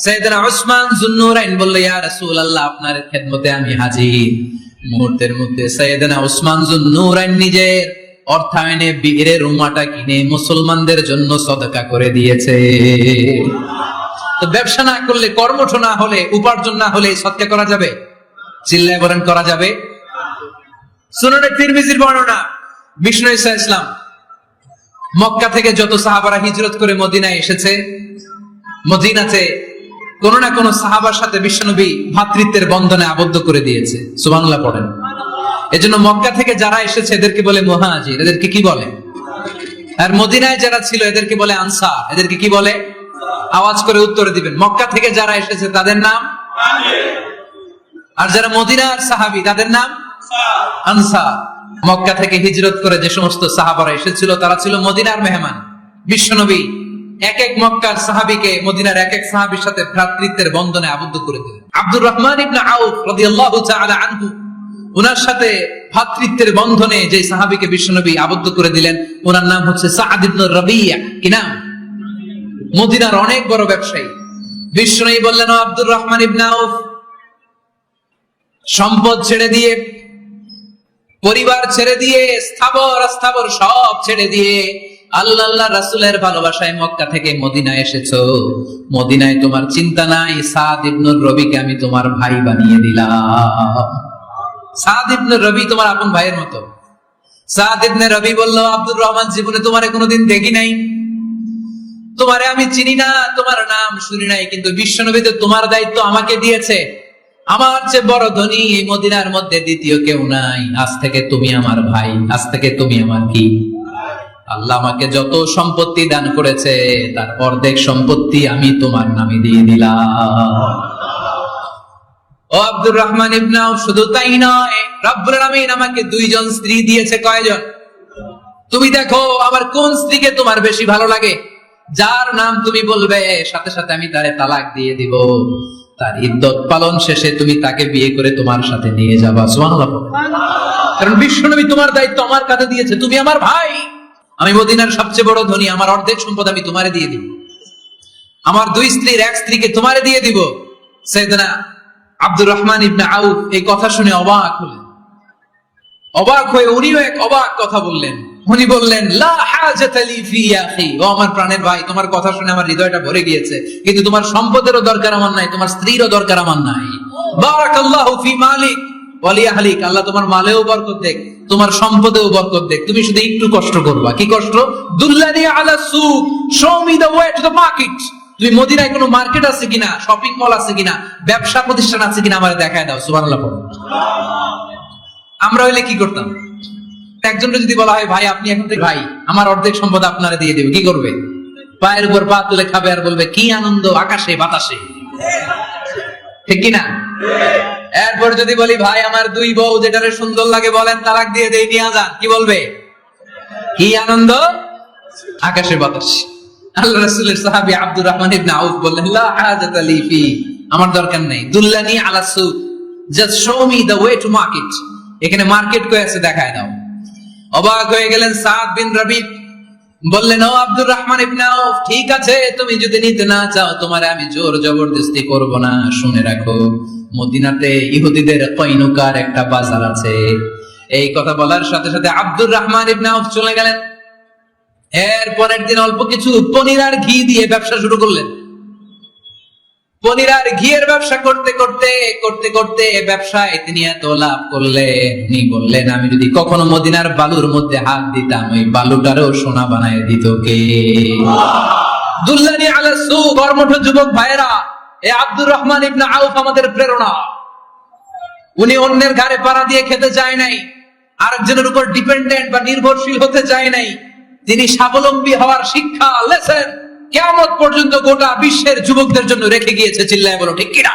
সাইয়েদনা উসমান যুন্নুরাইন বলল, ইয়া রাসূলুল্লাহ, আপনার খেদমতে আমি হাজির। মুহূর্তের মধ্যে সাইয়েদনা উসমান যুন্নুরাইন নিজের অর্থায়নে বীরে রুমাটা কিনে মুসলমানদের জন্য সদকা করে দিয়েছে। তো ব্যবসা না করলে, কর্মঠ না হলে, উপার্জন না হলে সদকা করা যাবে? চিল্লায় বলেন করা যাবে? সুনানে তিরমিজির বর্ণনা, বিষ্ণু ঈসা ইসলাম মক্কা থেকে যত সাহাবারা হিজরত করে মদিনায় এসেছে, মদিনাতে কোন না কোন সাহাবার সাথে বিশ্বনবী ভ্রাতৃত্বের বন্ধনে আবদ্ধ করে দিয়েছে। সুবহানাল্লাহ পড়েন। এজন্য মক্কা থেকে যারা এসেছে এদেরকে বলে মুহাজির। এদেরকে কি বলে? আর মদিনায় যারা ছিল এদেরকে বলে আনসার। এদেরকে কি বলে? আওয়াজ করে উত্তরে দিবেন। মক্কা থেকে যারা এসেছে তাদের নাম মুহাজির, আর যারা মদিনার সাহাবী তাদের নাম আনসার। মক্কা থেকে হিজরত করে যে সমস্ত সাহাবারা এসেছিল তারা ছিল মদিনার মেহমান। বিশ্বনবী এক এক মক্কার সাহাবীকে মদিনার এক এক সাহাবীর সাথে ভ্রাতৃত্বের বন্ধনে আবদ্ধ করে দিলেন। আব্দুর রহমান ইবনে আউফ রাদিয়াল্লাহু তাআলা আনহু, ওনার সাথে ভ্রাতৃত্বের বন্ধনে যে সাহাবীকে বিশ্বনবী আবদ্ধ করে দিলেন ওনার নাম হচ্ছে সাআদ ইবনে রাবিয়া। কি নাম? মদিনার অনেক বড় ব্যবসায়ী। বিশ্বনবী বললেন, আব্দুর রহমান ইবনে আউফ, সম্পদ ছেড়ে দিয়ে, পরিবার ছেড়ে দিয়ে, স্থাবর অস্থাবর সব ছেড়ে দিয়ে আল্লাহ রাসূলের ভালোবাসায় মক্কা থেকে মদিনায় এসেছো। মদিনায় তোমার চিন্তা নাই, সাদ ইবনে রবিকে আমি তোমার ভাই বানিয়ে দিলাম। সাদ ইবনে রবি তোমার আপন ভাইয়ের মতো। সাদ ইবনে রবি বলল, আব্দুর রহমান, জীবনে তোমারে কোনোদিন দেখি নাই, তোমারে আমি চিনি না, তোমার নাম শুনি নাই, কিন্তু বিশ্বনবী তো তোমার দায়িত্ব আমাকে দিয়েছে। আমার চেয়ে বড় ধনী এই মদিনার মধ্যে দ্বিতীয় কেউ নাই। আজ থেকে তুমি আমার ভাই, আজ থেকে তুমি আমার কি? আল্লাহ আমাকে যত সম্পত্তি দান করেছে তার অর্ধেক সম্পত্তি আমি তোমার নামে দিয়ে দিলাম। ও আব্দুর রহমান ইবনে আউফ, শুধু তাই নয়, রব্বুল আলামিন আমাকে 2 জন স্ত্রী দিয়েছে। কয়জন? তুমি দেখো আমার কোন স্ত্রীকে তোমার বেশি ভালো লাগে, যার নাম তুমি বলবে সাথে সাথে আমি তারে তালাক দিয়ে দিব। তার ইদ্দত পালন শেষে তুমি তাকে বিয়ে করে তোমার সাথে নিয়ে যাবা। সুবহানাল্লাহ। কারণ বিশ্বনবী তোমার দায়িত্ব আমার কাছে দিয়েছে, তুমি আমার ভাই, আমি মদিনার সবচেয়ে বড় ধনী, আমার অর্ধেক সম্পদ আমি তোমারে দিয়ে দিব, আমার 2 স্ত্রীর 1 স্ত্রীকে তোমারে দিয়ে দিব। সাইয়েদনা আব্দুর রহমান ইবনে আউফ এই কথা শুনে অবাক হলেন। অবাক হয়ে উনিও এক অবাক কথা বললেন। উনি বললেন, লা হাজাতা লি ফি ইয়া আখি, ও আমার প্রাণের ভাই, তোমার কথা শুনে আমার হৃদয়টা ভরে গিয়েছে, কিন্তু তোমার সম্পদেরও দরকার আমার নাই, তোমার স্ত্রীরও দরকার আমার নাই। বারাকাল্লাহু ফি মালিক ওয়া লি আহলিক, আল্লাহ তোমার মালেও বরকত দেখ, তোমার সম্পদেও বরকত দেখ। তুমি শুধু একটু কষ্ট করবা। কি কষ্ট? দুল্লানি আলা সুক, show me the way to the market. তুমি মদিনায় কোনো মার্কেট আছে কিনা, শপিং মল আছে কিনা, ব্যবসা প্রতিষ্ঠান আছে কিনা আমার দেখায় দাও। সুবহানাল্লাহ পড়ো। আমরা হইলে কি করতাম? একজনকে যদি বলা হয় ভাই আপনি এখন থেকে ভাই আমার অর্ধেক সম্পদ আপনারা দিয়ে দেবে, কি করবে? পায়ের উপর পা তুলে খাবে আর বলবে কি আনন্দ আকাশে বাতাসে, ঠিক কিনা? এরপর যদি বলি ভাই আমার দুই বউ যেটারে সুন্দর লাগে বলেন তালাক দিয়ে দেই, নিয়ে যান, কি বলবে? কি আনন্দ আকাশে বাতাসে। আল্লাহ রাসূলের সাহাবী আব্দুর রহমান ইবনে আউফ বললেন লা হাজাতা লি ফি, আমার দরকার নেই, দুল্লানি আলা সুক, just show me the way to market, এখানে মার্কেট কই আছে দেখায় দাও। অবাক হয়ে গেলেন সাদ বিন রাবি, বললেন ও আব্দুর রহমান ইবনে আউফ, ঠিক আছে তুমি যদি নিতে না চাও তোমারে আমি জোর জবরদস্তি করব না। শুনে রাখো মদিনাতে ইহুদিদের কয়নুকার একটা বাজার আছে। এই কথা বলার সাথে সাথে আব্দুর রহমান ইবনে আউফ চলে গেলেন। এর পরের দিন অল্প কিছু পনির আর ঘি দিয়ে ব্যবসা শুরু করলেন। পনির আর ঘিয়ের ব্যবসা করতে করতে করতে করতে ব্যবসায় তিনি এত লাভ করলেন, উনি বললেন আমি যদি কখনো মদিনার বালুর মধ্যে হাত দিতাম ওই বালুটারও সোনা বানায় দিত কে? দুল্লানি আলা সুক। কর্মঠ যুবক ভাইরা, এ আব্দুর রহমান ইবনে আউফ আমাদের প্রেরণা। উনি অন্যের ঘাড়ে পাড়া দিয়ে খেতে চায় নাই, আরেকজনের উপর ডিপেন্ডেন্ট বা নির্ভরশীল হতে চায় নাই। তিনি স্বাবলম্বী হওয়ার শিক্ষা লেসেন কিয়ামত পর্যন্ত গোটা বিশ্বের যুবকদের জন্য রেখে গিয়েছে। চিল্লায় বলো ঠিক কিনা?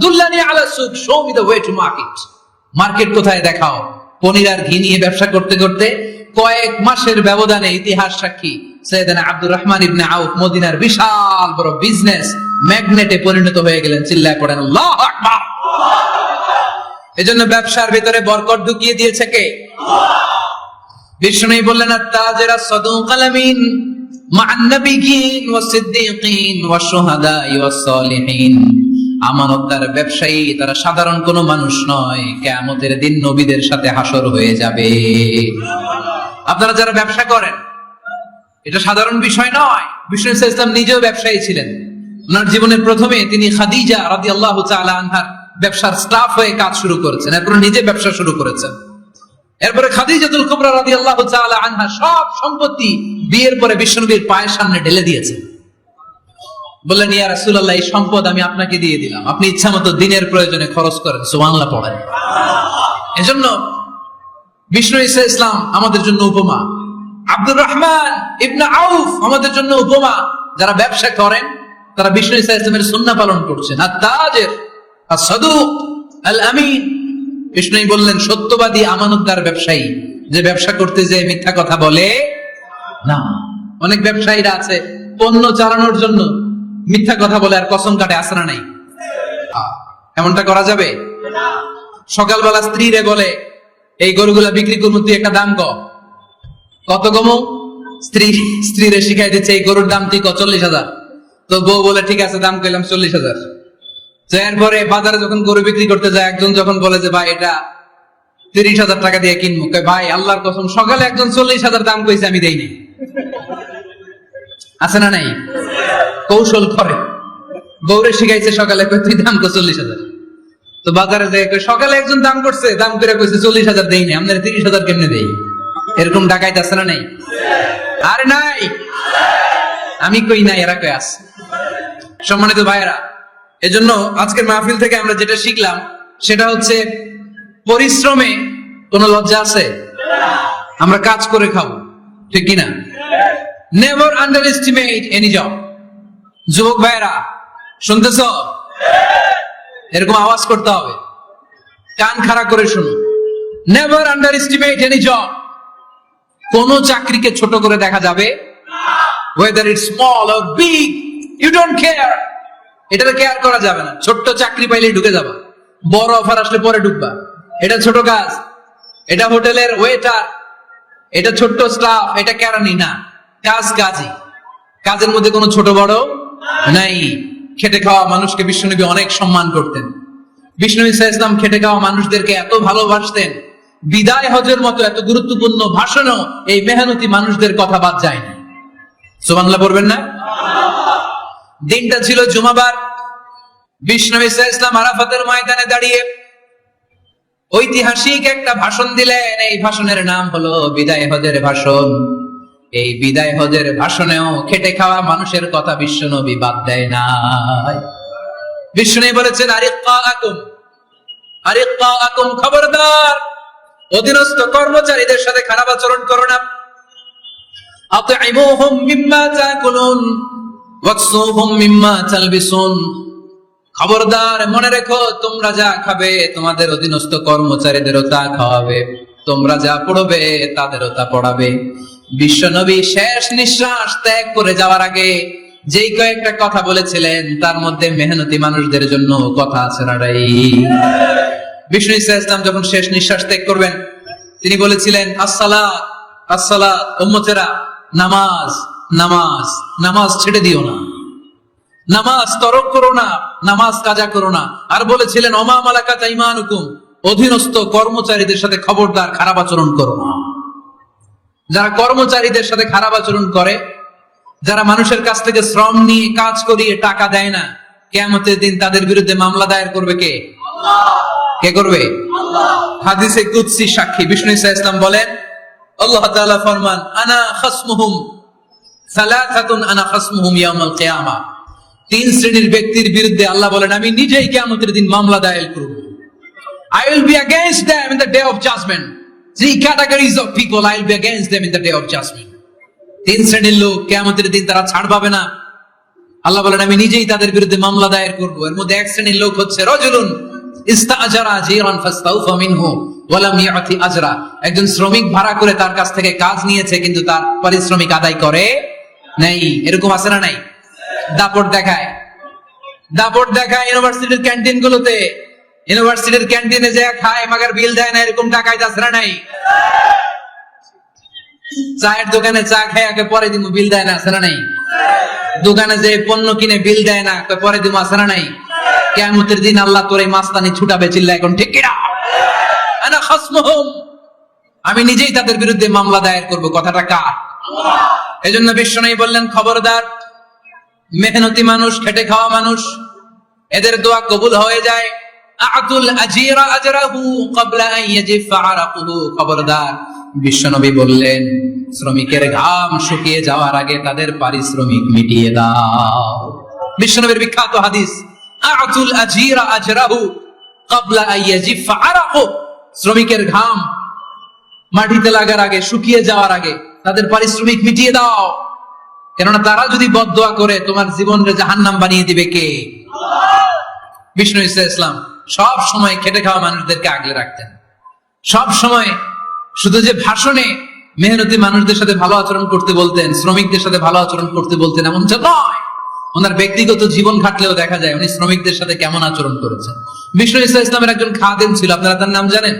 দুল্লানি আলা সুক, show me the way to market. Market কোথায় দেখাও। পনির আর ঘি নিয়ে ব্যবসা করতে করতে কয়েক মাসের ব্যবধানে ইতিহাস সাক্ষী সাইয়েদনা আব্দুর রহমান ইবনে আউফ মদিনার বিশাল বড় বিজনেস ম্যাগনেটে পরিণত হয়ে গেলেন। চিল্লায় পড়েন আল্লাহু আকবার। এজন্য ব্যবসার ভিতরে বরকত ঢুকিয়ে দিয়েছে কে? বিষ্ণু বললেন আত-তাজিরা সাদুকাল আমিন মা'আন নাবিয়্যিন ওয়াস সিদ্দীকিন ওয়াশ শুহাদা'i ওয়াস সালিহিন। আমানতদার ব্যবসায়ী তারা সাধারণ কোনো মানুষ নয়, কিয়ামতের দিন নবীদের সাথে হাসর হয়ে যাবে। আপনারা যারা ব্যবসা করেন এটা সাধারণ বিষয় নয়। বিষ্ণু ইসলাম নিজেও ব্যবসায়ী ছিলেন। ওনার জীবনের প্রথমে তিনি খাদিজা রাদিয়াল্লাহু তাআলা আনহার ব্যবসার স্টাফ হয়ে কাজ শুরু করেছেন, এরপর নিজে ব্যবসা শুরু করেছেন। এরপরে খাদিজাতুল কুবরা রাদিয়াল্লাহু তাআলা আনহা সব সম্পত্তি বিয়ের পরে বিশ্বনবীর পায়ের সামনে ঢেলে দিয়েছেন। বললেন ইয়া রাসূলুল্লাহ এই সম্পদ আমি আপনাকে দিয়ে দিলাম, আপনি ইচ্ছামতো দিনের প্রয়োজনে খরচ করেন। সুবহানাল্লাহ পড়েন। এজন্য বিষ্ণু ঈসা ইসলাম আমাদের জন্য উপমা, আব্দুর রহমান ইবনে আউফ আমাদের জন্য উপমা। যারা ব্যবসা করেন তারা বিষ্ণু ঈসা ইসলামের সুন্নাহ পালন করছেন। আত-তাজির আস-সাদুক আল-আমিন। বিষ্ণু বললেন সত্যবাদী আমানতদার ব্যবসায়ী, যে ব্যবসা করতে যে মিথ্যা কথা বলে না। অনেক ব্যবসায়ীরা আছে পণ্য চালানোর জন্য মিথ্যা কথা বলে আর কসম কাটে, আছে না নাই? এমনটা করা যাবে? সকালবেলা স্ত্রীরে বলে এই গরুগুলা বিক্রি করবো, তুই একটা দাম কত কমো? স্ত্রীরে শিখাই দিচ্ছে এই গরুর দাম তুই 40,000। তো বউ বলে ঠিক আছে দাম কইলাম 40,000। এরপরে বাজারে যখন গরু বিক্রি করতে যায় একজন যখন বলে যে ভাই এটা 30,000 টাকা দিয়ে কিনবো, ভাই আল্লাহর কসম সকালে একজন 40,000 দাম কইছে আমি দেইনি। আছে না নাই? কৌশল করে বউরে শিখাইছে সকালে তুই দাম কর 40,000। তো বাজারে যায় সকালে একজন দাম করছে, দাম করে কইছে 40,000 দেইনি, আমরা 30,000 কেমনে দেই? এরকম ডাকাইতে আছে না নাই? আরে নাই, আমি কই নাই, এরা কই আছে। সম্মানিত ভাইয়েরা, এজন্য আজকের মাহফিল থেকে আমরা যেটা শিখলাম সেটা হচ্ছে পরিশ্রমে কোনো লজ্জা আছে? আমরা কাজ করে খাবো, ঠিক কিনা? Never under estimate any job. যুবক ভাইয়েরা শুনতেছ? এরকম আওয়াজ করতে হবে, কান খাড়া করে শুনুন। Never under estimate any job. কোন চাকরিকে ছোট করে দেখা যাবে, whether it's small or big, you don't care. এটাতে কেয়ার করা যাবে না। ছোট্ট চাকরি পাইলেই ঢুকে যাবা, বড় অফার আসলে পরে ঢুকবা। এটা ছোট কাজ, এটা হোটেলের ওয়েটার, এটা ছোট্ট স্টাফ, এটা কেরানি না। কাজ কাজই, কাজের মধ্যে কোনো ছোট বড় নাই। খেটে খাওয়া মানুষকে বিশ্বনবী অনেক সম্মান করতেন। বিষ্ণু ঈসা ইসলাম খেটে খাওয়া মানুষদেরকে এত ভালোবাসতেন, বিদায় হজের মতো এত গুরুত্বপূর্ণ ভাষণও এই মেহনতি মানুষদের কথা বাদ যায়নি। সুবহানাল্লাহ পড়বেন না? দিনটা ছিল জুমাবার। বিষ্ণু ঈসা ইসলাম আরাফাতের ময়দানে দাঁড়িয়ে ঐতিহাসিক একটা ভাষণ দিলেন। এই ভাষণের নাম হলো বিদায় হজের ভাষণ। এই বিদায় হজের ভাষণেও খেটে খাওয়া মানুষের কথা বিশ্বনবী বাদ দেয় নাই। বিশ্বনবী বলেছেন আরিক্কাকুম, খবরদার অধীনস্থ কর্মচারীদের সাথে খারাপ আচরণ করো না। আতইমুহুম মিম্মা তাকুলুন ওয়াকসুহুম মিম্মা তালবিসুন, খবরদার মনে রেখো তোমরা যা খাবে তোমাদের অধীনস্থ কর্মচারীদেরও তা খাওয়াবে, তোমরা যা পড়বে তাদেরও তা পড়াবে। বিশ্বনবী শেষ নিঃশ্বাস ত্যাগ করে যাওয়ার আগে যেই কয়েকটা কথা বলেছিলেন তার মধ্যে মেহনতি মানুষদের জন্য কথা আছে না নাই? বিষ্ণু ইসলাম যখন শেষ নিঃশ্বাস ত্যাগ করবেন তিনি বলেছিলেন আসসালাত আসসালাত, উম্মতেরা নামাজ নামাজ নামাজ ছেড়ে দিও না, নামাজ তরক করো না, নামাজ কাজা করো না। আর বলেছিলেন ওমা মালাকাত আইমানুকুম, অধীনস্থ কর্মচারীদের সাথে খবরদার খারাপ আচরণ করো না। যারা কর্মচারীদের সাথে খারাপ আচরণ করে, যারা মানুষের কাছ থেকে শ্রম নিয়ে কাজ করিয়ে টাকা দেয় না, কিয়ামতের দিন তাদের বিরুদ্ধে মামলা দায়ের করবে কে? কে করবে? হাদিসে কুদসি সাক্ষী বিষ্ণু ইসলাম বলেন, আল্লাহ তাআলা ফরমান আনা খাসমুহুম সালাসাতুন আনা খাসমুহুম ইয়াউমাল কিয়ামা, তিন শ্রেণীর ব্যক্তির বিরুদ্ধে আল্লাহ বলেন আমি নিজেই কিয়ামতের দিন মামলা দায়ের করব। I will be against them in the day of judgment. Three categories of people I will be against them in the day of judgment. তিন শ্রেণীর লোক কিয়ামতের দিন তারা ছাড় পাবে না। আল্লাহ বলেন আমি নিজেই তাদের বিরুদ্ধে মামলা দায়ের করব। এর মধ্যে এক শ্রেণীর লোক হচ্ছে রাজুলুন ইস্তাআজারা জিরান ফাস্তাউফা মিনহু ওয়া লাম ইয়াতি আজরা, একজন শ্রমিক ভাড়া করে তার কাছ থেকে কাজ নিয়েছে কিন্তু তার পারিশ্রমিক আদায় করে নাই। এরকম আছে না নাই? দাপট দেখায় ইউনিভার্সিটির ক্যান্টিন গুলোতে, ইউনিভার্সিটির ক্যান্টিনে যে খায় মাগার বিল দেয় না, এরকম টাকায় যাচ্ছে না নাই? চায়ের দোকানে চা খায় আগে পরে দিমু বিল দেয় না, আছে না নাই? দোকানে যে পণ্য কিনে বিল দেয় না পরে দিমু, আছে না নাই? কিয়ামতের দিন আল্লাহ তোর এই মাস্তানি ছুটাবে, চিল্লা এখন ঠিক কিনা? আনা খাসমুহুম, আমি নিজেই তাদের বিরুদ্ধে মামলা দায়ের করব। কথাটা কার? এজন্য বিশ্বনবী বললেন খবরদার মেহনতি মানুষ, খেটে খাওয়া মানুষ, এদের দোয়া কবুল হয়ে যায়। আতুল আজিরা আজরাহু ক্বাবলা আন ইয়াজিফা আরাকুহু, খবরদার বিশ্বনবী বললেন শ্রমিকের ঘাম শুকিয়ে যাওয়ার আগে তাদের পারিশ্রমিক মিটিয়ে দাও। বিশ্বনবীর বিখ্যাত হাদিস আতুল আজিরা আজরাহু ক্বাবলা আন ইয়াজিফা আরাকুহু, শ্রমিকের ঘাম মাটিতে লাগার আগে, শুকিয়ে যাওয়ার আগে তাদের পারিশ্রমিক মিটিয়ে দাও। কেননা তারা যদি বদদোয়া করে তোমার জীবনকে জাহান্নাম বানিয়ে দিবে কে? বিষ্ণু ইসলাম সব সময় খেটে খাওয়া মানুষদেরকে আগলে রাখতেন। সব সময় শুধু যে ভাষণে মেহনতি মানুষদের সাথে ভালো আচরণ করতে বলতেন, শ্রমিকদের সাথে ভালো আচরণ করতে বলতেন এমন নয়, ওনার ব্যক্তিগত জীবন ঘাটলেও দেখা যায় উনি শ্রমিকদের সাথে কেমন আচরণ করেছেন। বিষ্ণু ইসলামের একজন খাদেম ছিল, আপনারা তার নাম জানেন?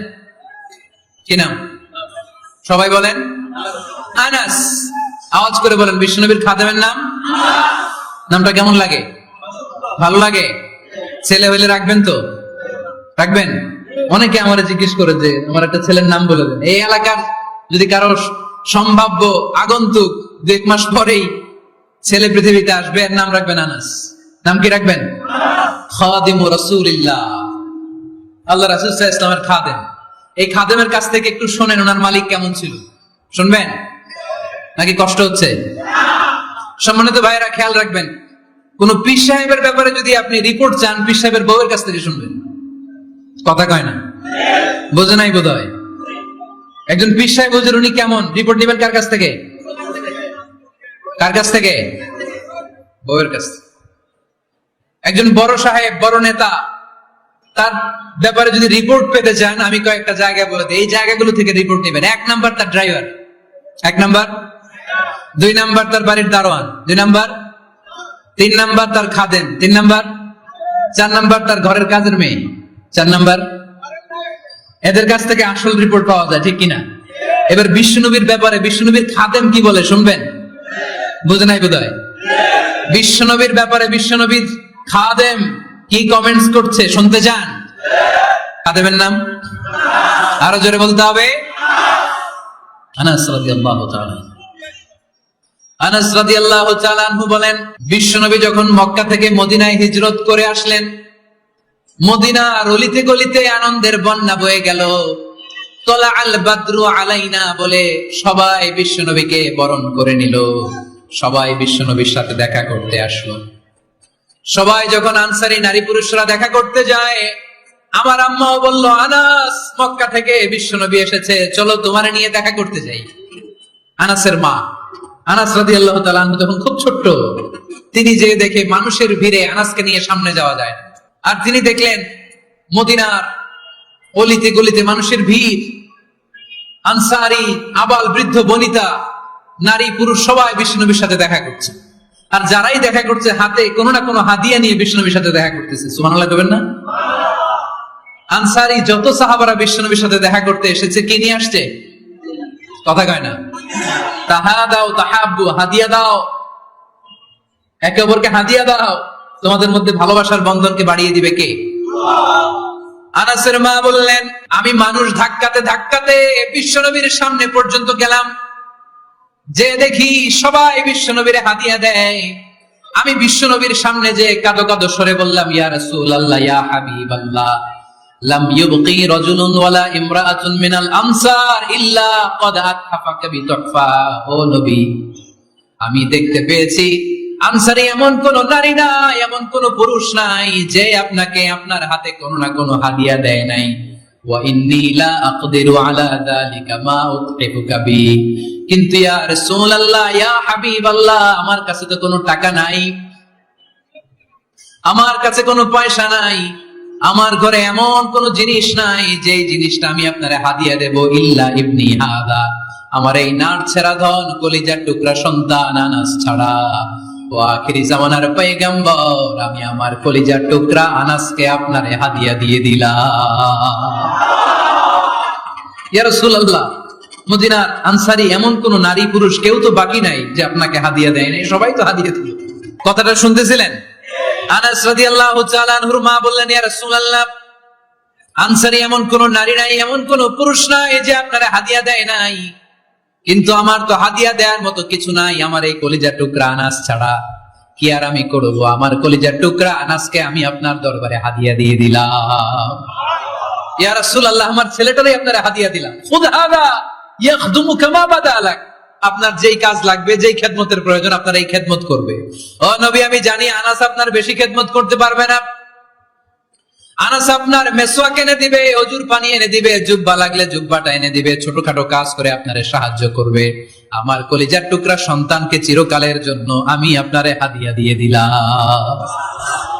কি নাম? সবাই বলেন আনাস। আওয়াজ করে বলেন বিশ্বনবীর খাদেমের নাম। নামটা কেমন লাগে? ভালো লাগে? ছেলে হইলে রাখবেন তো? রাখবেন? অনেকে আমারে জিজ্ঞেস করে যে আমার একটা ছেলের নাম বলে দেন। এই এলাকার যদি কারো সম্ভাব্য আগন্তুক 2 মাস পরেই ছেলে পৃথিবীতে আসবে, এর নাম রাখবেন আনাস। নাম কি রাখবেন? খাদিমু রাসূলিল্লাহ, আল্লাহ রাসূল সাল্লাল্লাহু আলাইহি ওয়াসাল্লামের খাদেম। এই খাদেমের কাছ থেকে একটু শোনেন ওনার মালিক কেমন ছিল, শুনবেন নাকি কষ্ট হচ্ছে? সম্মানিত ভাইয়েরা খেয়াল রাখবেন, কোন পীর সাহেবের ব্যাপারে যদি আপনি রিপোর্ট চান পীর সাহেবের বউয়ের কাছ থেকে শুনবেন। কথা কয় না? বোঝে নাই বোধ হয়। একজন পীর সাহেব হুজুর উনি কেমন, রিপোর্ট নেবেন কার কাছ থেকে? কার কাছ থেকে? বউয়ের কাছ থেকে। একজন বড় সাহেব, বড় নেতা, তার ব্যাপারে যদি রিপোর্ট পেতে চান আমি কয়েকটা জায়গা বলে দিই, এই জায়গাগুলো থেকে রিপোর্ট নেবেন। 1 নাম্বার তার ড্রাইভার, 1 নাম্বার। 2 নাম্বার তার বাড়ির দারোয়ান, 2 নাম্বার। 3 নাম্বার তার খাদেম, 3 নাম্বার। 4 নাম্বার তার ঘরের কাজের মেয়ে, 4 নাম্বার। এদের কাছ থেকে আসল রিপোর্ট পাওয়া যায়, ঠিক কিনা? এবার বিশ্বনবীর ব্যাপারে বিশ্বনবীর খাদেম কি বলে শুনবেন? বুঝে নাই বোধ হয়। বিশ্বনবীর ব্যাপারে বিশ্বনবীর খাদেম কি কমেন্টস করছে শুনতে চান? খাদেমের নাম আরো জোরে বলতে হবে। আনাস রাদিয়াল্লাহু তাআলা, আনাস রাদিয়াল্লাহু তাআলা আনহু বলেন বিশ্বনবী যখন মক্কা থেকে মদিনায় হিজরত করে আসলেন, মদিনার অলিতে গলিতে আনন্দের বন্যা বয়ে গেল। তলা আল বাদরু আলাইনা বলে সবাই বিশ্বনবীকে বরণ করে নিল, সবাই বিশ্বনবীর সাথে দেখা করতে আসলো। সবাই যখন আনসারী নারী পুরুষরা দেখা করতে যায়, আমার আম্মাও বলল, আনাস, মক্কা থেকে বিশ্বনবী এসেছে, চলো তোমারে নিয়ে দেখা করতে যাই। আনাসের মা, আনাস রাদিয়াল্লাহু তাআলা আনহু তখন খুব ছোট্ট, তিনি যে দেখে মানুষের ভিড়ে আনাসকে নিয়ে সামনে যাওয়া যায় না। আর তিনি দেখলেন মদিনার অলিতে গলিতে মানুষের ভিড়, আনসারী, আবাল বৃদ্ধ বনিতা, নারী পুরুষ সবাই বিশ্বনবীর সাথে দেখা করছে। আর যারাই দেখা করছে হাতে কোনো না কোনো হাদিয়া নিয়ে বিশ্বনবীর সাথে দেখা করতেছে। সুবহানাল্লাহ কবেন না? আনসারী যত সাহাবারা বিশ্বনবীর সাথে দেখা করতে এসেছে, কি নিয়ে আসছে? কথা কয় না? তাহাদাও তাহাব্বু, হাদিয়া দাও, একে অপরকে হাদিয়া দাও। তোমাদের মধ্যে ভালোবাসার বন্ধনকে বাড়িয়ে দিবে কে? আনাসের মা বললেন, আমি মানুষ ধাক্কাতে ধাক্কাতে বিশ্বনবীর সামনে পর্যন্ত গেলাম, যে দেখি সবাই বিশ্বনবীর হাদিয়া দেয়। আমি বিশ্বনবীর সামনে যে কাঁদো কাঁদো সরে বললাম, ইয়া রাসূলুল্লাহ, ইয়া হাবিবাল্লাহ, লাম ইউবকি রাজুলুন ওয়ালা ইমরাআতুন মিনাল আমসার ইল্লা ক্বাদ আতহাফাকা বিতুহফা। ও নবী, আমি দেখতে পেয়েছি আনসারী এমন কোন নারী নাই, এমন কোন পুরুষ নাই যে আপনাকে আপনার হাতে কোনো না কোনো হাদিয়া দেয় নাই। ওয়া ইন্নী লা আকদিরু আলা যালিকা মা উতহিফুকা বি। কিন্তু ইয়া রাসূলুল্লাহ, ইয়া হাবিবাল্লাহ, আমার কাছে তো কোনো টাকা নাই, আমার কাছে কোনো পয়সা নাই, আমার ঘরে এমন কোন জিনিস নাই যে জিনিসটা আমি আপনারে হাদিয়া দেব, ইল্লা ইবনি হাদা, আমার এই নাড়ছেড়া ধন কলিজার টুকরা সন্তান আনাস ছাড়া। ও আখিরি জামানার পয়গম্বর, আমি আমার কলিজার টুকরা আনাসকে আপনারে হাদিয়া দিয়ে দিলাম। ইয়া রাসূলুল্লাহ, মদিনার আনসারী এমন কোন নারী পুরুষ কেউ তো বাকি নাই যে আপনাকে হাদিয়া দেয় নাই, সবাই তো হাদিয়া দিল। কথাটা শুনতেছিলেন? আনাস রাদিয়াল্লাহু তাআলা আনহুর মা বললেন, ইয়া রাসূলুল্লাহ, আনসারী এমন কোন নারী নাই, এমন কোন পুরুষ নাই যে আপনারে হাদিয়া দেয় নাই, কিন্তু আমার তো হাদিয়া দেওয়ার মতো কিছু নাই আমার এই কলিজার টুকরা আনাস ছাড়া। কি আর আমি করব? আমার কলিজার টুকরা আনাসকে আমি আপনার দরবারে হাদিয়া দিয়ে দিলাম। ইয়া রাসূলুল্লাহ, আমার ছেলেটারই আপনারে হাদিয়া দিলাম। খুদ হাদা ইয়াখদুমু কামা বাদা লাক, আপনার যেই কাজ লাগবে, যেই খেদমতের প্রয়োজন, আপনার এই খেদমত করবে। ও নবী, আমি জানি আনাস আপনার বেশি খেদমত করতে পারবে না। আনাস আপনার মেসওয়াক এনে দিবে, অজুর পানি এনে দিবে, জুব্বা লাগলে জুব্বাটা এনে দিবে, ছোটখাটো কাজ করে আপনারে সাহায্য করবে। আমার কলিজার টুকরা সন্তানকে চিরকালের জন্য আমি আপনারে হাদিয়া দিয়ে দিলাম।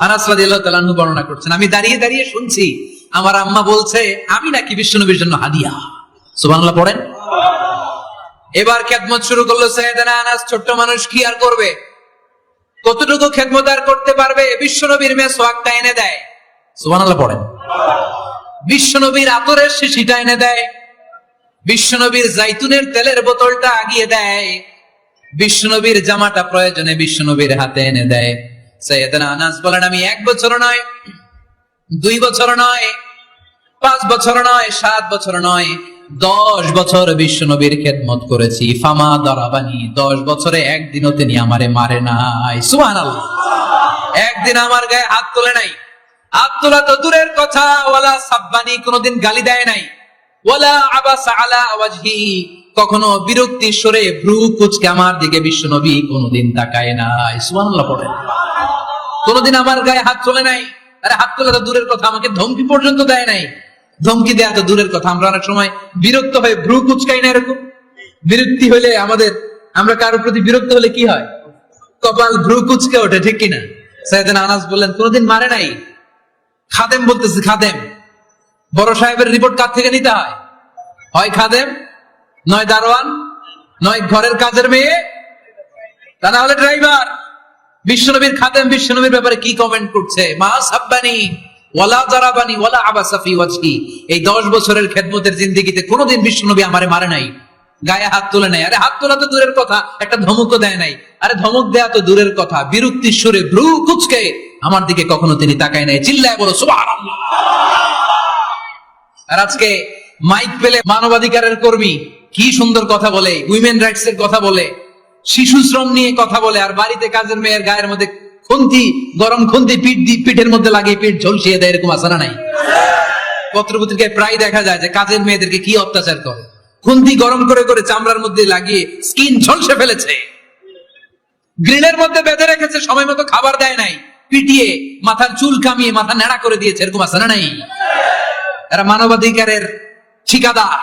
আনাস রাদিয়াল্লাহু তাআলা আনহু বর্ণনা করছেন, আমি দাঁড়িয়ে দাঁড়িয়ে শুনছি আমার আম্মা বলছে আমি নাকি বিশ্বনবীর জন্য হাদিয়া। সুবহানাল্লাহ পড়েন। এবার খেদমত শুরু করলো সাইয়েদনা আনাস। ছোট্ট মানুষ কি আর করবে, কতটুকু খেদমত আর করতে পারবে? বিশ্বনবীর মেসওয়াকটা এনে দেয়। সুবহানাল্লাহ পড়েন। বিশ্বনবীর আতরের শিশিটা এনে দেয়, বিশ্বনবীর জাইতুনের তেলের বোতলটা আগিয়ে দেয়, বিশ্বনবীর জামাটা প্রয়োজনে বিশ্বনবীর হাতে এনে দেয়। সাইয়েদনা আনাস বলেন, আমি 1 বছর নয়, 2 বছর নয়, 5 বছর নয়, 7 বছর নয়, 10 বছর বিশ্বনবীর খেদমত করেছি। ফামা দারাবানি, 10 বছরে একদিনও তিনি আমারে মারে নাই। সুবহানাল্লাহ। একদিন আমার গায়ে হাত তোলে নাই, হাত তোলা তো দূরের কথা, ওয়ালা সাব্বানি, কোনদিন গালি দেয় নাই, ওয়ালা আবাসা আলা ওয়াজহি, কখনো বিরক্তি সরে ভ্রু কুঁচকে আমার দিকে বিশ্বনবী কোনদিন তাকায় নাই। সুবহানাল্লাহ পড়ে। কোনদিন আমার গায়ে হাত তোলে নাই। আরে হাত তোলা তো দূরের কথা, আমাকে ধমকি পর্যন্ত দেয় নাই। ধমকি দেয়া তো দূরের কথা, আমরা অনেক সময় বিরক্ত হয়ে ভ্রু কুঁচকাই না, এরকম বিরক্তি হলে আমরা কারোর প্রতি বিরক্ত হলে কি হয়? কপাল ভ্রু কুঁচকে ওঠে, ঠিক কিনা? সাইয়েদনা আনাস বললেন, কোনদিন মারে নাই। খাদেম বলতেছে, খাদেম, বড় সাহেবের রিপোর্ট কার থেকে নিতে হয়? হয় খাদেম, নয় দারোয়ান, নয় ঘরের কাজের মেয়ে, তা না হলে ড্রাইভার। বিশ্বনবীর খাদেম বিশ্বনবীর ব্যাপারে কি কমেন্ট করছে? মা সাব্বানি ওয়ালা দারাবানি ওয়ালা আবাসা ফি ওয়াজহি। এই 10 বছরের খেদমতের জিন্দেগিতে কোনদিন বিশ্বনবী আমারে মারে নাই, গায়ে হাত তোলে নাই। আরে হাত তোলা তো দূরের কথা, একটা ধমকও দেয় নাই। আরে ধমক দেয়া তো দূরের কথা, বিরক্তির সুরে ভ্রু কুঁচকে আমার দিকে কখনো তিনি তাকায় নাই। চিল্লায় বলো সুবহানাল্লাহ। আর আজকে মাইক পেলে মানবাধিকারের কর্মী কি সুন্দর কথা বলে, উইমেন রাইটস এর কথা বলে, শিশু শ্রম নিয়ে কথা বলে, আর বাড়িতে কাজের মেয়ের গায়ের মধ্যে খুন্তি, গরম খুন্তি পিঠের মধ্যে লাগিয়ে পিঠ ঝলসিয়ে দেয়, এরকম আছে না নাই? পত্রপত্রিকায় প্রায় দেখা যায় যে কাজের মেয়েদেরকে কি অত্যাচার করে, খুন্তি গরম করে করে চামড়ার মধ্যে লাগিয়ে স্কিন ঝলসে ফেলেছে, গ্রিলের মধ্যে বেঁধে রেখেছে, সময় মতো খাবার দেয় নাই, পিটিয়ে মাথার চুল কামিয়ে মাথা নেড়া করে দিয়েছে, এরকম আছে না নাই? এরা মানবাধিকারের ঠিকাদার,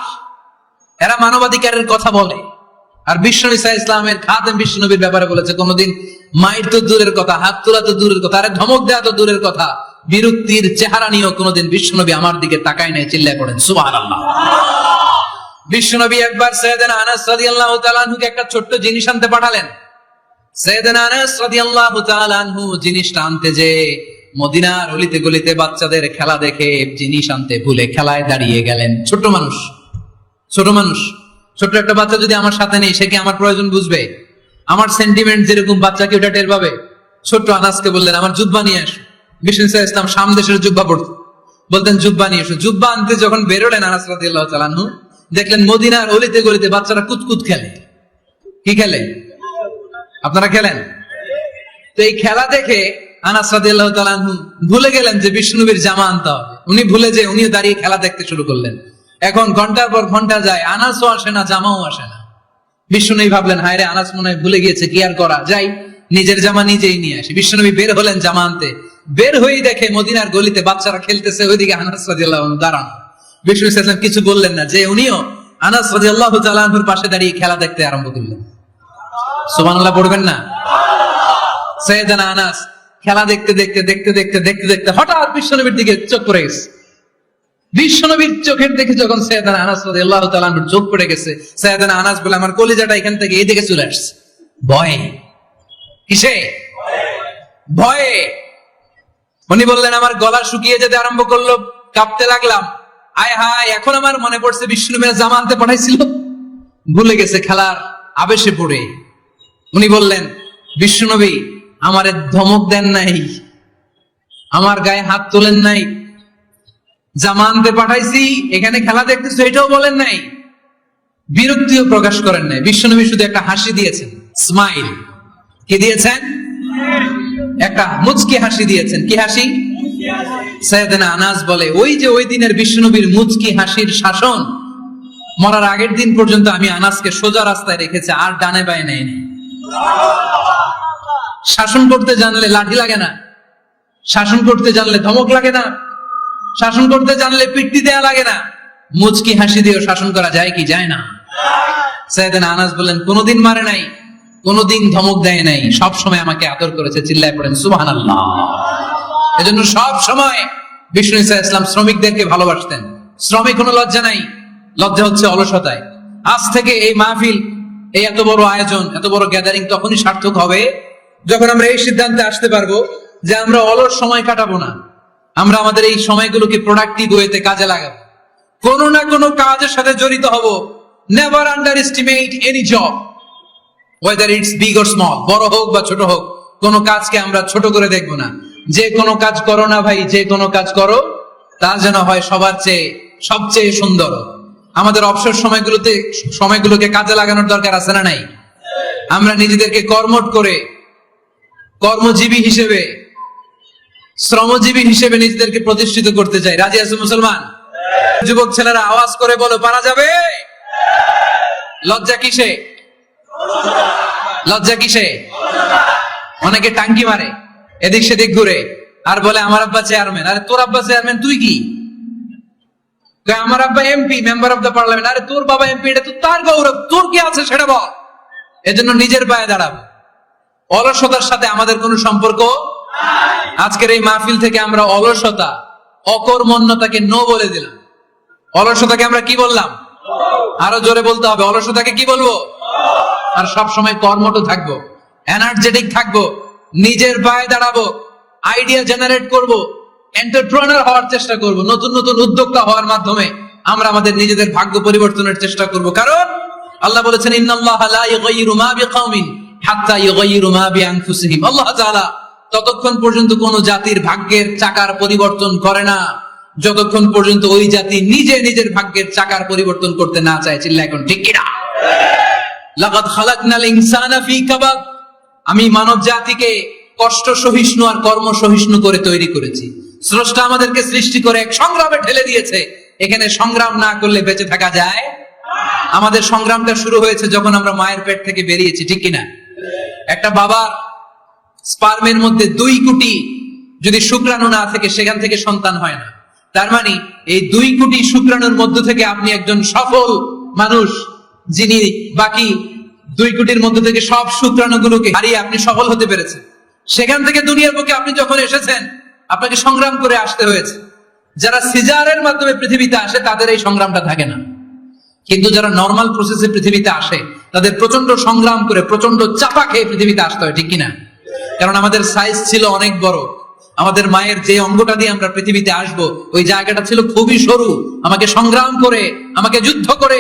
এরা মানবাধিকারের কথা বলে। আর বিশ্বনবী সাল্লাল্লাহু আলাইহি ইসলামের খাদেম বিশ্বনবীর ব্যাপারে বলেছে, কোনোদিন মাইর তো দূরের কথা, হাত তোলা তো দূরের কথা, আরে ধমক দেয়া তো দূরের কথা, বিরক্তির চেহারা নিয়েও কোনোদিন বিশ্বনবী আমার দিকে তাকায় নাই। চিল্লায় পড়েন সুবহানাল্লাহ। বিশ্বনবী একবার সাইয়েদনা আনাস রাদিয়াল্লাহু তাআলা আনহুকে একটা ছোট্ট জিনিস আনতে পাঠালেন। সাইয়েদনা আনাস রাদিয়াল্লাহু তাআলা আনহু জিনিসটা আনতে যে মদিনার অলিতে গলিতে বাচ্চাদের খেলা দেখে জিনিস আনতে ভুলে খেলায় দাঁড়িয়ে গেলেন। ছোট মানুষ, ছোট একটা বাচ্চা যদি আমার সাথে নেই, সে কি আমার প্রয়োজন বুঝবে? আমার সেন্টিমেন্ট যেরকম বাচ্চা কি ওটা টের পাবে? ছোট্ট আনাসকে বললেন, আমার জুব্বা নিয়ে আসো। বিষ্ণু ইসলাম শাম দেশের জুব্বা পড়তেন, বলতেন জুব্বা নিয়ে এসো। জুব্বা আনতে যখন বেরোলেন আনাস রাদিয়াল্লাহু তাআলা আনহু, দেখলেন মদিনার অলিতে গলিতে বাচ্চারা কুতকুত খেলে। কি খেলে? আপনারা খেলেন তো? এই খেলা দেখে আনাস রাদিয়াল্লাহু তাআলা আনহু ভুলে গেলেন যে বিষ্ণুনবীর জামা আনতে হবে। উনি ভুলে যে উনিও দাঁড়িয়ে খেলা দেখতে শুরু করলেন। এখন ঘন্টার পর ঘন্টা যায়, আনাসও আসে না, জামাও আসে না। বিষ্ণুনবী ভাবলেন, হায় রে, আনাস মনে হয় ভুলে গিয়েছে, কি আর করা, যাই নিজের জামা নিজেই নিয়ে আসি। বিষ্ণুনবী বের হলেন জামা আনতে, বের হয়েই দেখে মদিনার গলিতে বাচ্চারা খেলতেছে, ওইদিকে আনাস রাদিয়াল্লাহু আনহু দাঁড়ানো। বিষ্ণু ইসলাম কিছু বললেন না, যে উনিও আনাস রাদিয়াল্লাহু তাআলা আনহুর পাশে দাঁড়িয়ে খেলা দেখতে আরম্ভ করলেন। সুবহানাল্লাহ পড়বেন না? সাইয়েদনা আনাস খেলা দেখতে দেখতে দেখতে দেখতে দেখতে দেখতে হঠাৎ বিশ্বনবীর দিকে চোখ পড়ে গেছে। বিশ্বনবীর চোখের দেখে যখন সাইয়েদনা আনাস রাদিয়াল্লাহু তাআলা আনহুর চোখ পড়ে গেছে, সাইয়েদনা আনাস বলে, আমার কলিজাটা এখান থেকে এই দিকে চলে আসছে ভয়ে। কিসে? ভয়ে। উনি বললেন, আমার গলা শুকিয়ে যেতে আরম্ভ করলো, কাঁপতে লাগলাম। আয় হায়, এখন আমার মনে পড়ছে বিষ্ণুনবী জামা আনতে পাঠাইছিল, ভুলে গেছে খেলার আবেশে পড়ে। উনি বললেন, বিশ্বনবী আমারে ধমক দেন নাই, আমার গায়ে হাত তোলেন নাই, জামা আনতে পাঠাইছি, এখানে খেলা দেখতেছো এটাও বলেন নাই, বিরক্তিও প্রকাশ করেন নাই। বিশ্বনবী শুধু একটা হাসি দিয়েছেন, স্মাইল। কি দিয়েছেন? একটা মুচকি হাসি দিয়েছেন। কি হাসি? সাইয়েদনা আনাস বলে, ওই যে ওই দিনের বিশ্বনবীর মুচকি হাসির শাসন মরার আগের দিন পর্যন্ত আমি আনাসকে সোজা রাস্তায় রেখেছি, আর ডানে বায়ে নেয়নি। শাসন করতে জানলে লাঠি লাগে না, শাসন করতে জানলে ধমক লাগে না, শাসন করতে জানলে পিট্টি দেয়া লাগে না, মুচকি হাসি দিয়েও শাসন করা যায় কি যায় না? সাইয়েদনা আনাস বলেন, কোনোদিন মারে নাই, কোনোদিন ধমক দেয় নাই, সব সময় আমাকে আদর করেছে। চিল্লায় পড়েন সুবহানাল্লাহ। এজন্য সব সময় বিষ্ণু ইসলাম শ্রমিকদেরকে ভালোবাসতেন। শ্রমিক কোনো লজ্জা নাই, লজ্জা হচ্ছে অলসতায়। আজ থেকে এই মাহফিল, এই এত বড় আয়োজন, এত বড় গ্যাদারিং তখনই সার্থক হবে যখন আমরা এই সিদ্ধান্তে আসতে পারবো যে আমরা অলস সময় কাটাবো না, আমরা আমাদের এই সময়গুলোকে প্রোডাক্টিভ ওয়েতে কাজে লাগাবো, কোনো না কোনো কাজের সাথে জড়িত হব। Never under estimate any job, whether it's big or small, বড় হোক বা ছোট হোক, কোন কাজকে আমরা ছোট করে দেখবো না। যে কোনো কাজ করো না ভাই, যে কোনো কাজ করো, তা যেন হয় সবার চেয়ে সবচেয়ে সুন্দর। আমাদের অবসর সময়গুলোকে কাজে লাগানোর দরকার আছে না নাই? আমরা নিজেদেরকে কর্মঠ করে, কর্মজীবী হিসেবে, শ্রমজীবী হিসেবে নিজেদেরকে প্রতিষ্ঠিত করতে চাই। রাজি আছে মুসলমান? যুবক ছেলেরা আওয়াজ করে বলো, পারা যাবে? লজ্জা কিসে? লজ্জা কিসে? অনেকে টাঙ্কি মারে, এদিক সেদিক ঘুরে, আর বলে আমার আব্বা চেয়ারম্যান। আরে তোর আব্বা চেয়ারম্যান, তুই কি? আমার আব্বা MP, member of the parliament. আরে তোর বাবা এমপি, এটা তো তার গৌরব, তোর কি আছে সেটা বল। এজন্য নিজের পায়ে দাঁড়াবো। অলসতার সাথে আমাদের কোনো সম্পর্ক। আজকের এই মাহফিল থেকে আমরা অলসতা, অকর্মণ্যতাকে নো বলে দিলাম। অলসতাকে আমরা কি বললাম? আরো জোরে বলতে হবে, অলসতাকে কি বলবো? আর সব সময় কর্মঠ থাকবো, এনার্জেটিক থাকবো, নিজের পায়ে দাঁড়াবো, আইডিয়া জেনারেট করব, এন্টারপ্রেনার হওয়ার চেষ্টা করব, নতুন নতুন উদ্যোক্তা হওয়ার মাধ্যমে আমরা আমাদের নিজেদের ভাগ্য পরিবর্তনের চেষ্টা করব। কারণ আল্লাহ বলেছেন, ইন্নাল্লাহা লা ইউগাইয়িরু মা বিকাওমিন হাত্তা ইউগাইয়িরু মা বিআনফুসিহিম। আল্লাহ তাআলা ততক্ষণ পর্যন্ত কোন জাতির ভাগ্যের চাকার পরিবর্তন করে না যতক্ষণ পর্যন্ত ওই জাতি নিজে নিজের ভাগ্যের চাকার পরিবর্তন করতে না চায়। চিল্লা এখন ঠিক কিনা? লাকাদ খালাকনাল ইনসানা ফি কাবাদ, আমি মানব জাতিকে কষ্ট সহিষ্ণু আর কর্ম সহিষ্ণু করে তৈরি করেছি। স্রষ্টা আমাদেরকে সৃষ্টি করে এক সংগ্রামে ঠেলে দিয়েছে। এখানে সংগ্রাম না করলে বেঁচে থাকা যায়? আমাদের সংগ্রামটা শুরু হয়েছে যখন আমরা মায়ের পেট থেকে বেরিয়েছি, ঠিক কিনা? একটা বাবার স্পার্মের মধ্যে 2 কোটি যদি শুক্রাণু না থাকে, সেখান থেকে সন্তান হয় না। তার মানে এই 2 কোটি শুক্রাণুর মধ্য থেকে আপনি একজন সফল মানুষ, যিনি বাকি 2 কোটির মধ্য থেকে সব শুক্রাণুগুলোকে হারিয়ে আপনি সফল হতে পেরেছেন। সেখান থেকে দুনিয়ার বুকে আপনি যখন এসেছেন, আপনাকে সংগ্রাম করে আসতে হয়েছে। যারা সিজারের মাধ্যমে পৃথিবীতে আসে তাদের এই সংগ্রামটা থাকে না, কিন্তু যারা নর্মাল প্রসেসে পৃথিবীতে আসে তাদের প্রচন্ড সংগ্রাম করে, প্রচন্ড চাপা খেয়ে পৃথিবীতে আসতে হয়, ঠিক কিনা? কারণ আমাদের সাইজ ছিল অনেক বড়। আমাদের মায়ের যে অঙ্গটা দিয়ে আমরা পৃথিবীতে আসবো, ওই জায়গাটা ছিল খুবই সরু। আমাকে সংগ্রাম করে, আমাকে যুদ্ধ করে